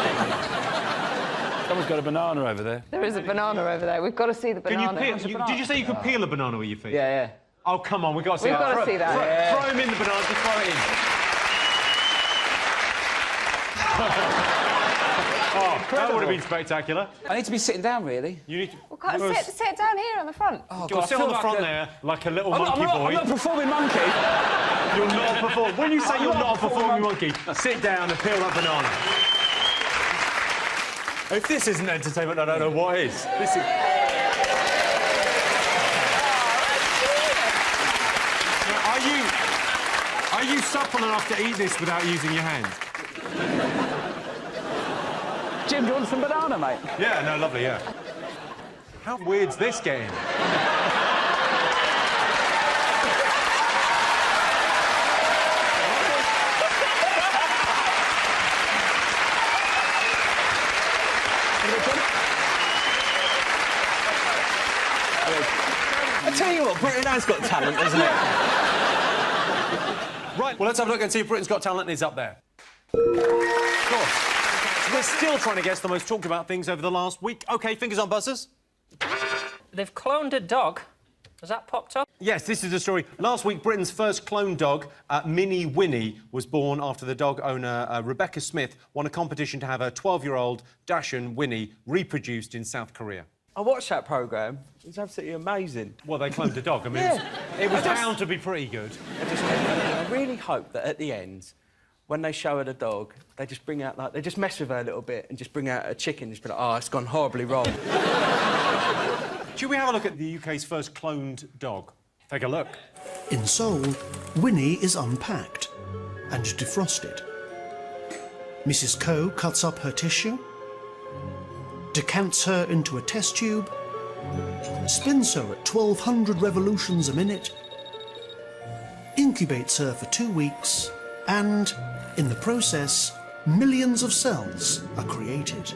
Someone's got a banana over there. There is a banana over there. We've got to see the banana. Did you say you could peel a banana with your feet? Yeah, yeah. Oh, come on, we've got to see that. We've got to see that. Throw him in the banana, just throw it in. Oh, that would have been spectacular. I need to be sitting down, really. You need to... Well, sit down here on the front. Oh, God, sit on the front there, like a little monkey boy. I'm not a performing monkey. You're not a performing... When you say you're not a performing monkey, sit down and peel that banana. If this isn't entertainment, I don't know what is. This is... Now, are you supple enough to eat this without using your hands? Jim, do you want some banana, mate? Yeah, no, lovely, yeah. How weird's this getting? I tell you what, Britain has got talent, hasn't it? Right, well, let's have a look and see if Britain's Got Talent is up there. Of course. We're still trying to guess the most talked about things over the last week. OK, fingers on buzzers. They've cloned a dog. Has that popped up? Yes, this is the story. Last week, Britain's first cloned dog, Mini Winnie, was born after the dog owner, Rebecca Smith, won a competition to have her 12-year-old Dachshund Winnie reproduced in South Korea. I watched that programme. It was absolutely amazing. Well, they cloned a dog. I mean, Yeah. it was bound to be pretty good. I really hope that at the end, when they show her the dog, they just bring out, like, they just mess with her a little bit and just bring out a chicken and just be like, oh, it's gone horribly wrong. Should we have a look at the UK's first cloned dog? Take a look. In Seoul, Winnie is unpacked and defrosted. Mrs. Ko cuts up her tissue, decants her into a test tube, spins her at 1,200 revolutions a minute, incubates her for 2 weeks, and, in the process, millions of cells are created.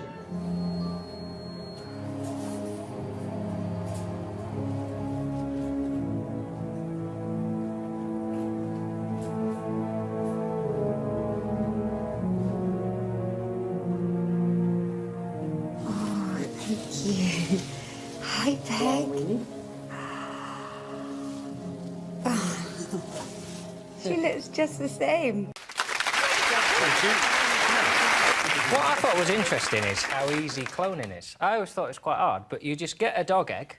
Hi, Peg. She looks just the same. What I thought was interesting is how easy cloning is. I always thought it was quite hard, but you just get a dog egg,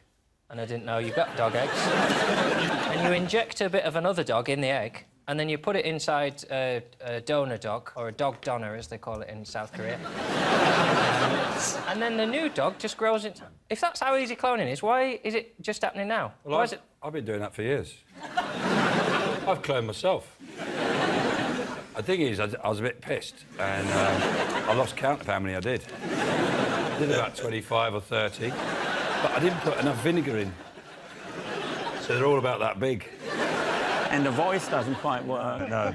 and I didn't know you got dog eggs, and you inject a bit of another dog in the egg, and then you put it inside a donor dog, or a dog donor, as they call it in South Korea. And then the new dog just grows into... If that's how easy cloning is, why is it just happening now? Well, why is it... I've been doing that for years. I've cloned myself. The thing is, I was a bit pissed, and I lost count of how many I did. I did about 25 or 30, but I didn't put enough vinegar in. So they're all about that big. And the voice doesn't quite work. No.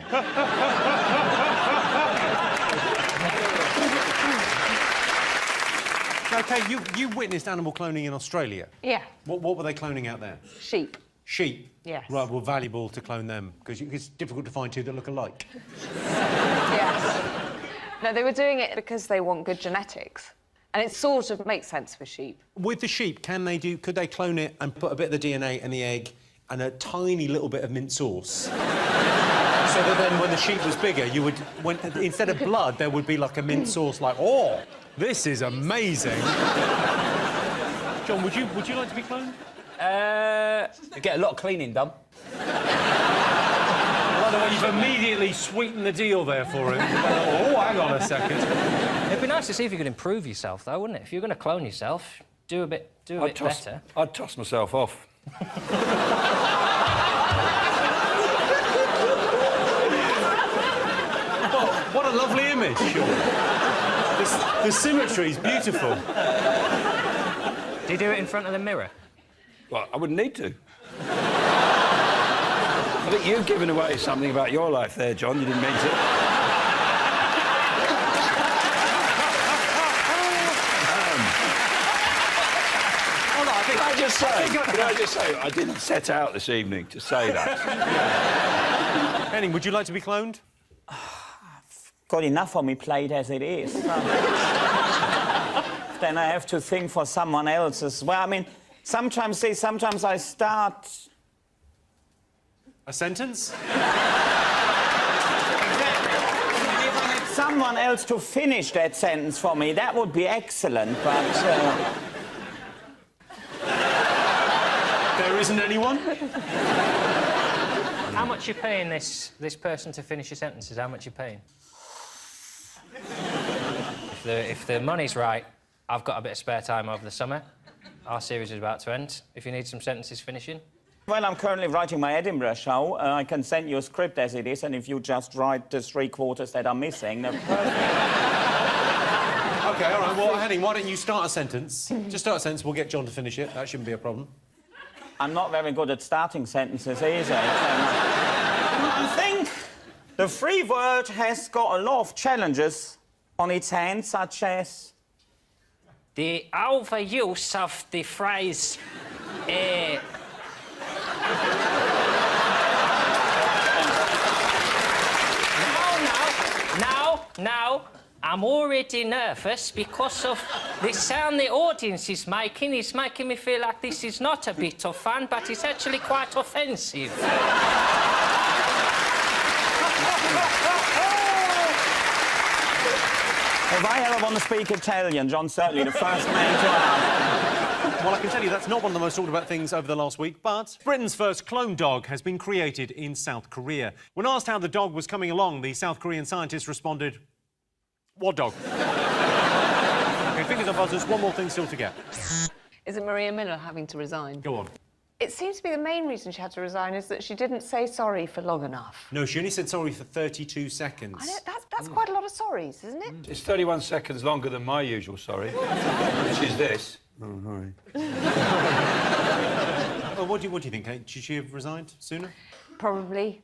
OK, you witnessed animal cloning in Australia. Yeah. What were they cloning out there? Sheep. Sheep? Yes. Right, well, valuable to clone them, because it's difficult to find two that look alike. Yes. No, they were doing it because they want good genetics. And it sort of makes sense for sheep. With the sheep, could they clone it and put a bit of the DNA in the egg and a tiny little bit of mint sauce? So that then when the sheep was bigger, instead of blood, there would be like a mint sauce, like, oh, this is amazing. John, would you like to be cloned? You get a lot of cleaning done. By the way, you've immediately sweetened the deal there for him. Oh, hang on a second. It'd be nice to see if you could improve yourself, though, wouldn't it? If you're going to clone yourself, do a bit better. I'd toss myself off. What a lovely image, Sean. The symmetry's beautiful. Do you do it in front of the mirror? Well, I wouldn't need to. I think you've given away something about your life there, John. You didn't mean to. Can I just say, I didn't set out this evening to say that. Henning, would you like to be cloned? Got enough on my plate as it is. Then I have to think for someone else as well. I mean, sometimes I start... A sentence? If I had someone else to finish that sentence for me, that would be excellent, but... There isn't anyone? How much you paying this person to finish your sentences? How much you paying? If the money's right, I've got a bit of spare time over the summer. Our series is about to end. If you need some sentences finishing. Well, I'm currently writing my Edinburgh show. I can send you a script as it is, and if you just write the 3/4 that are missing, they're perfect. OK, all right, well, Henning, why don't you start a sentence? Just start a sentence, we'll get John to finish it. That shouldn't be a problem. I'm not very good at starting sentences, either. I think the free word has got a lot of challenges on its hands, such as... The overuse of the phrase... Now, I'm already nervous because of the sound the audience is making. It's making me feel like this is not a bit of fun, but it's actually quite offensive. If I ever want to speak Italian, John's certainly the first man to ask. Well, I can tell you that's not one of the most talked about things over the last week, but Britain's first clone dog has been created in South Korea. When asked how the dog was coming along, the South Korean scientists responded, what dog? OK, fingers on buzzers, one more thing still to get. Is it Maria Miller having to resign? Go on. It seems to be the main reason she had to resign is that she didn't say sorry for long enough. No, she only said sorry for 32 seconds. I know, that's quite a lot of sorries, isn't it? It's 31 seconds longer than my usual sorry, which is this. Oh, sorry. Well, what do you think, Kate? Should she have resigned sooner? Probably.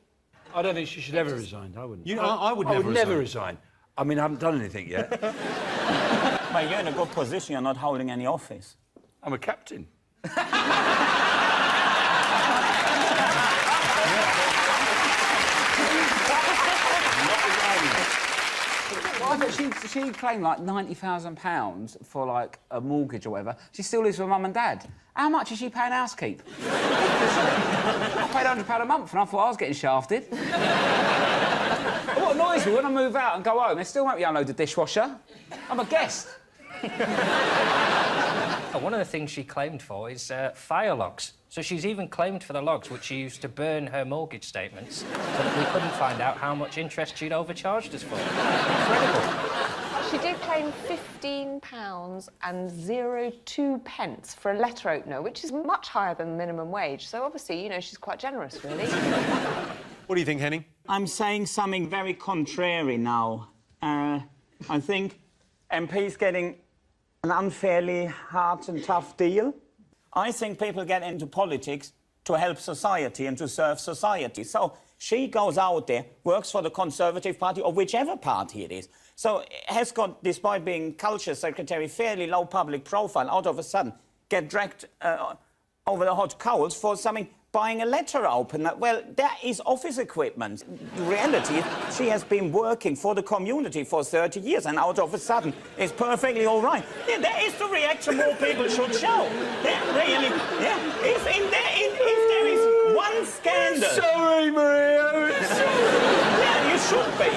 I don't think she should ever resign. I wouldn't. I would never resign. I mean, I haven't done anything yet. Well, you're in a good position. You're not holding any office. I'm a captain. Well, I bet she claimed like £90,000 for like a mortgage or whatever. She still lives with mum and dad. How much is she paying housekeep? I paid £100 a month and I thought I was getting shafted. What annoys me when I move out and go home, they still won't be unload the dishwasher. I'm a guest. One of the things she claimed for is fire logs. So she's even claimed for the logs, which she used to burn her mortgage statements so that we couldn't find out how much interest she'd overcharged us for. Incredible. She did claim £15.02 for a letter opener, which is much higher than the minimum wage. So obviously, you know, she's quite generous, really. What do you think, Henning? I'm saying something very contrary now. I think MP's getting an unfairly hard and tough deal. I think people get into politics to help society and to serve society. So she goes out there, works for the Conservative Party or whichever party it is. So has got, despite being culture secretary, fairly low public profile, out of a sudden get dragged over the hot coals for something, buying a letter opener. Well, that is office equipment. The reality is she has been working for the community for 30 years and out of a sudden is perfectly all right. Yeah, that is the reaction more people should show. That really, yeah. If there is one scandal... Sorry, Maria. Yeah, you should be.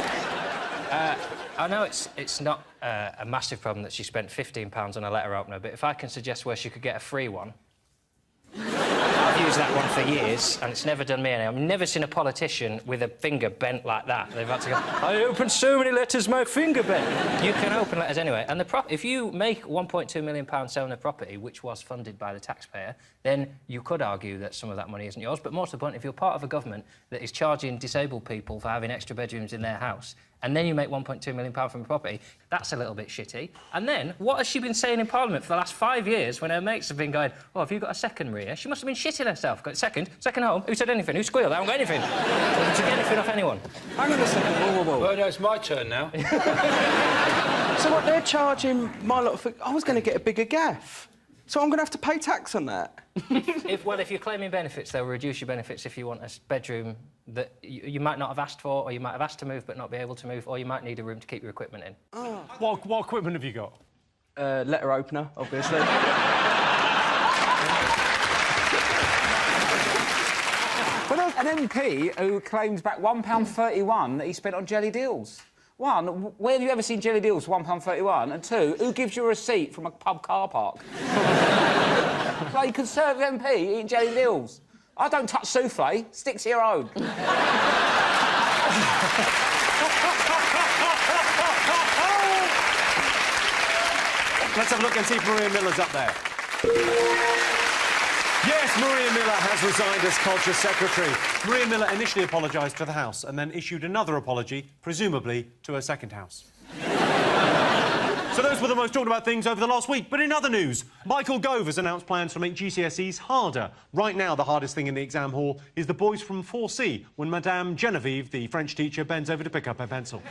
I know it's not a massive problem that she spent £15 on a letter opener, but if I can suggest where she could get a free one... I've used that one for years, and it's never done me any. I've never seen a politician with a finger bent like that. They've had to go, I opened so many letters, my finger bent. You can open letters anyway. And if you make £1.2 million selling a property, which was funded by the taxpayer, then you could argue that some of that money isn't yours. But more to the point, if you're part of a government that is charging disabled people for having extra bedrooms in their house, and then you make £1.2 million from a property, that's a little bit shitty. And then, what has she been saying in Parliament for the last 5 years when her mates have been going, oh, have you got a second, Maria? She must have been shitting herself. Got second home? Who said anything? Who squealed? I haven't got anything. Did you get anything off anyone? Hang on a second. Whoa, whoa, whoa. Well, no, it's my turn now. So what, they're charging my lot for... I was going to get a bigger gaff. So I'm going to have to pay tax on that? If you're claiming benefits, they'll reduce your benefits if you want a bedroom that you might not have asked for, or you might have asked to move but not be able to move, or you might need a room to keep your equipment in. Oh. What equipment have you got? Letter opener, obviously. Well, there's an MP who claims back £1.31 that he spent on jelly deals. One, where have you ever seen jelly deals for £1.31? And two, who gives you a receipt from a pub car park? Like, Conservative MP eating jelly deals. I don't touch souffle. Stick to your own. Let's have a look and see if Maria Miller's up there. Yes, Maria Miller has resigned as Culture Secretary. Maria Miller initially apologised to the House and then issued another apology, presumably to her second House. So those were the most talked about things over the last week. But in other news, Michael Gove has announced plans to make GCSEs harder. Right now, the hardest thing in the exam hall is the boys from 4C, when Madame Genevieve, the French teacher, bends over to pick up her pencil.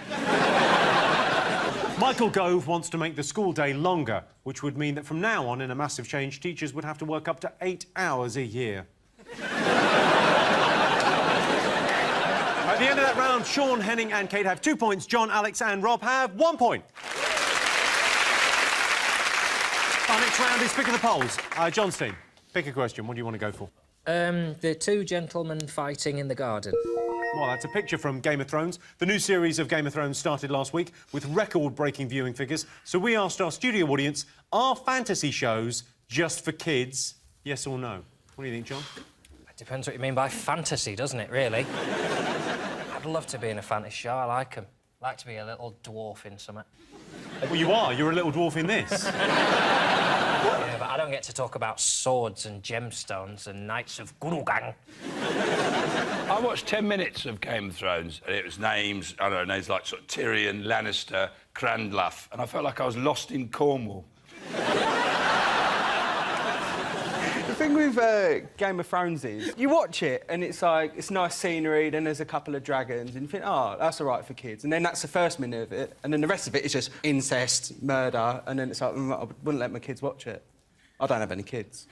Michael Gove wants to make the school day longer, which would mean that from now on, in a massive change, teachers would have to work up to 8 hours a year. At the end of that round, Sean, Henning and Kate have 2 points. John, Alex and Rob have 1 point. Our next round is Pick of the Polls. John Steen, pick a question. What do you want to go for? The two gentlemen fighting in the garden. Well, that's a picture from Game of Thrones. The new series of Game of Thrones started last week with record-breaking viewing figures. So we asked our studio audience, are fantasy shows just for kids? Yes or no? What do you think, John? It depends what you mean by fantasy, doesn't it, really? I'd love to be in a fantasy show. I like them. I'd like to be a little dwarf in something. Well, you are. You're a little dwarf in this. Yeah, but I don't get to talk about swords and gemstones and knights of Gurugang. I watched 10 minutes of Game of Thrones, and it was names, I don't know, names like sort of Tyrion, Lannister, Cranluff, and I felt like I was lost in Cornwall. The thing with Game of Thrones is, you watch it and it's like, it's nice scenery, then there's a couple of dragons, and you think, oh, that's all right for kids. And then that's the first minute of it, and then the rest of it is just incest, murder, and then it's like, I wouldn't let my kids watch it. I don't have any kids.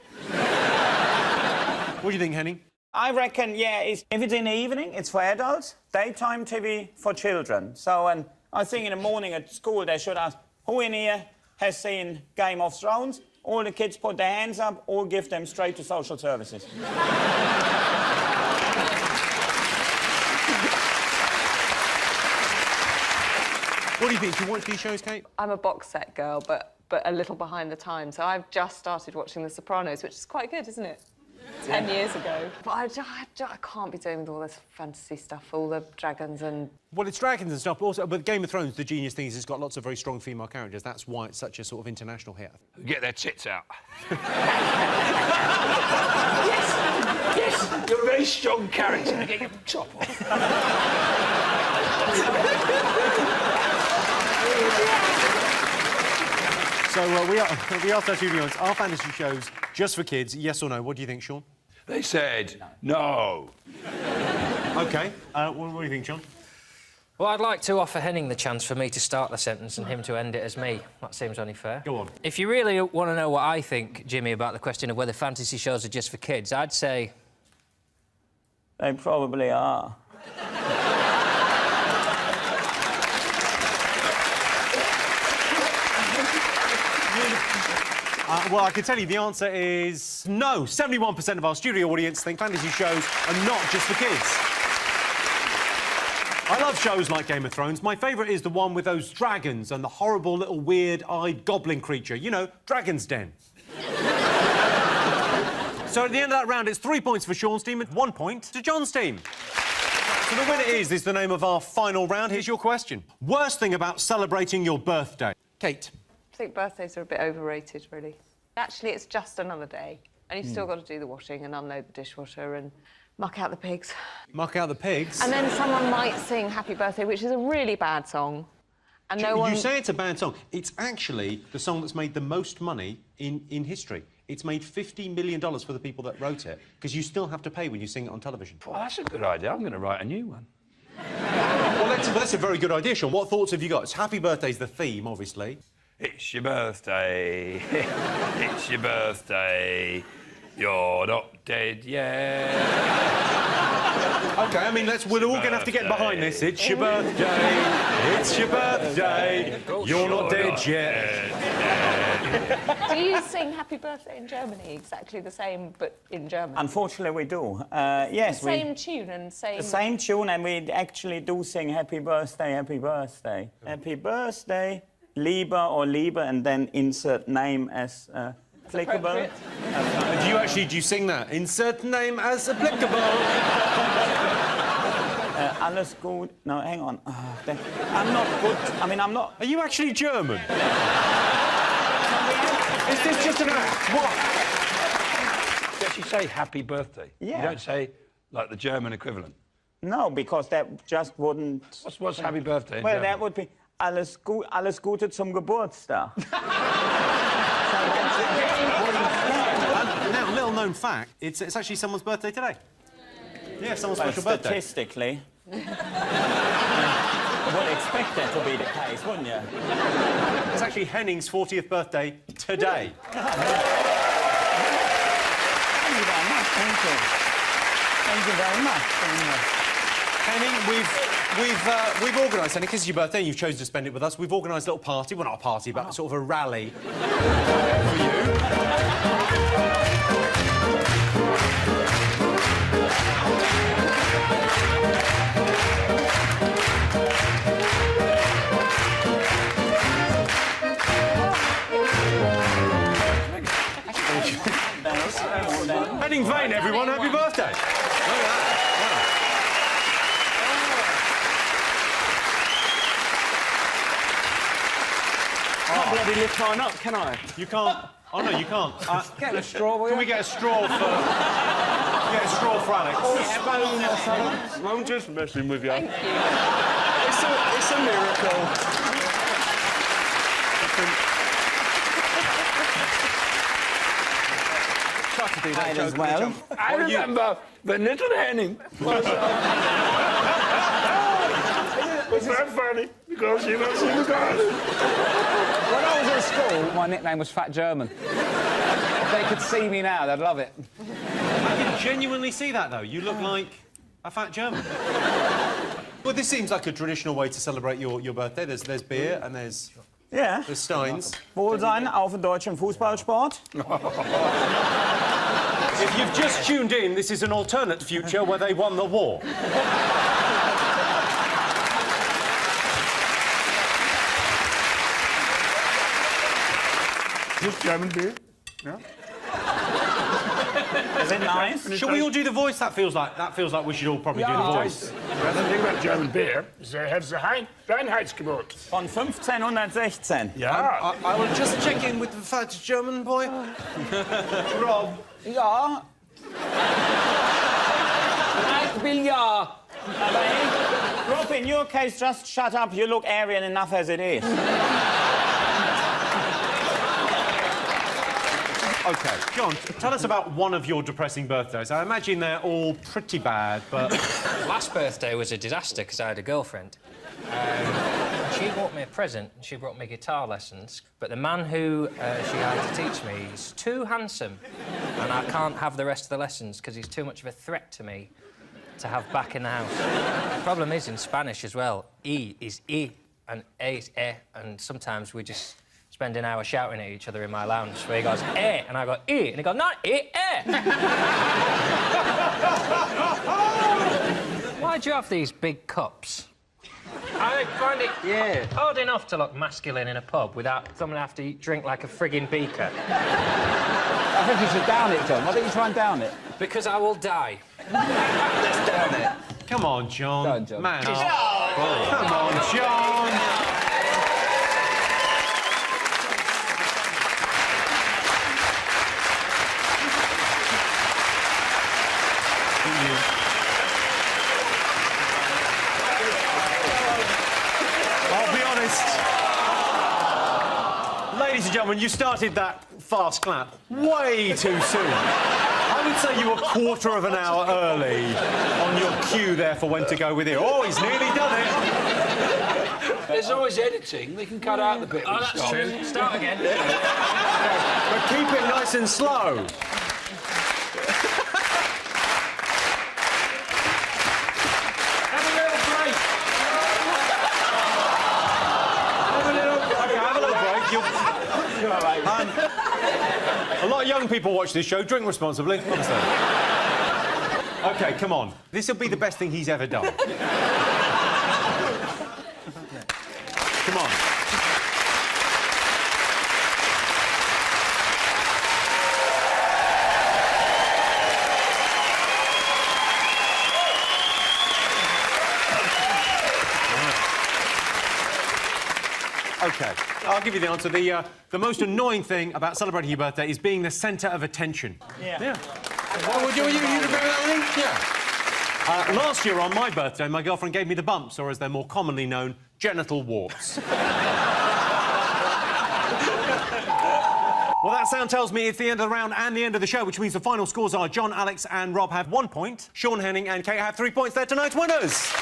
What do you think, Henning? I reckon, yeah, if it's in the evening, it's for adults. Daytime TV for children. So, and I think in the morning at school they should ask, who in here has seen Game of Thrones? All the kids put their hands up or give them straight to social services. What do you think? Do you watch these shows, Kate? I'm a box set girl, but but a little behind the times. So I've just started watching The Sopranos, which is quite good, isn't it? 10 years ago. But I can't be doing with all this fantasy stuff, all the dragons and... Well, it's dragons and stuff, but also, but Game of Thrones, the genius thing is it's got lots of very strong female characters. That's why it's such a sort of international hit. Get their tits out. Yes! You're a very strong character. Get your top off. So we asked our studios, are fantasy shows just for kids, yes or no? What do you think, Sean? They said no. OK. What do you think, Sean? Well, I'd like to offer Henning the chance for me to start the sentence and him to end it as me. That seems only fair. Go on. If you really want to know what I think, Jimmy, about the question of whether fantasy shows are just for kids, I'd say... They probably are. Well, I can tell you the answer is no. 71% of our studio audience think fantasy shows are not just for kids. I love shows like Game of Thrones. My favourite is the one with those dragons and the horrible little weird-eyed goblin creature. You know, Dragon's Den. So at the end of that round, it's 3 points for Sean's team and 1 point to John's team. So the winner is the name of our final round. Here's your question. Worst thing about celebrating your birthday? Kate. I think birthdays are a bit overrated, really. Actually, it's just another day, and you've still got to do the washing and unload the dishwasher and muck out the pigs. Muck out the pigs? And then someone might sing Happy Birthday, which is a really bad song, and no one... You say it's a bad song. It's actually the song that's made the most money in history. It's made $50 million for the people that wrote it, because you still have to pay when you sing it on television. Well, that's a good idea. I'm going to write a new one. Well, that's a very good idea, Sean. What thoughts have you got? It's Happy Birthday's the theme, obviously. It's your birthday. It's your birthday. You're not dead yet. OK, I mean, we're all going to have to get behind this. It's your birthday. It's your birthday. You're not dead yet. Do you sing Happy Birthday in Germany exactly the same, but in German? Unfortunately, we do. Yes, the same tune and same... The same tune, and we actually do sing Happy Birthday, Happy Birthday. Happy Birthday, Liebe or Liebe, and then insert name as applicable. Do you sing that? Insert name as applicable. Alles gut. No, hang on. I'm not good. I mean, I'm not... Are you actually German? Is this just an act? What? You actually say Happy Birthday. Yeah. You don't say, like, the German equivalent. No, because that just wouldn't... What's Happy Birthday in Well, German? that would be alles Gute zum Geburtstag. Now, little known fact, it's actually someone's birthday today. Yeah, someone's special birthday. Statistically, you would expect that to be the case, wouldn't you? It's actually Henning's 40th birthday today. Thank you very much, thank you. Thank you very much. Henning, we've organised, and because it's your birthday and you've chosen to spend it with us, we've organised a little party. Well, not a party, but sort of a rally for you. Henning Wehn, everyone, happy birthday. I can't bloody lift mine up, can I? You can't. Oh no, you can't. Get a straw, will you? Can we get a straw for? Get a straw for Alex. I'm just messing with you. Thank you. It's a miracle. Try to do that As joke well. I remember when little Henning was... Was that funny? Because he was in the garden. When I was at school, my nickname was Fat German. If they could see me now, they'd love it. I can genuinely see that, though. You look like a fat German. Well, this seems like a traditional way to celebrate your birthday. There's beer and there's Steins. Wohlsein auf den deutschen Fußballsport. If you've just tuned in, this is an alternate future where they won the war. Just German beer. Yeah. Is it nice? Shall we all do the voice? That feels like we should all probably do the voice. Well, the thing about German beer is they have the Reinheitsgebot. Von 1516. Yeah. I will just check in with the fat German boy. Rob. Ja. Ich will ja. Rob, in your case, just shut up. You look Aryan enough as it is. OK, John, tell us about one of your depressing birthdays. I imagine they're all pretty bad, but... Last birthday was a disaster because I had a girlfriend. She bought me a present and she brought me guitar lessons, but the man who she hired to teach me is too handsome and I can't have the rest of the lessons because he's too much of a threat to me to have back in the house. The problem is in Spanish as well, E is I and A is E, and sometimes we just spend an hour shouting at each other in my lounge where he goes, eh, and I go, E, and he goes, not E, eh. Why do you have these big cups? I find it odd enough to look masculine in a pub without someone have to drink like a frigging beaker. I think you should down it, John. Why don't you try and down it? Because I will die. Let's down it. Come on, John. Go on, John. Man up. Come on, John. I'll be honest. Ladies and gentlemen, you started that fast clap way too soon. I would say you were a quarter of an hour early on your cue there for when to go with it. Oh, he's nearly done it. There's always editing. They can cut out the bit. Oh, that's true. Start again. But keep it nice and slow. A lot of young people watch this show. Drink responsibly, honestly. OK, come on. This will be the best thing he's ever done. Come on. OK, I'll give you the answer. The most annoying thing about celebrating your birthday is being the centre of attention. Yeah. Oh, would you remember that thing? Yeah. Last year on my birthday, my girlfriend gave me the bumps, or as they're more commonly known, genital warts. Well, that sound tells me it's the end of the round and the end of the show, which means the final scores are John, Alex and Rob have 1 point. Sean, Henning and Kate have 3 points. They're tonight's winners.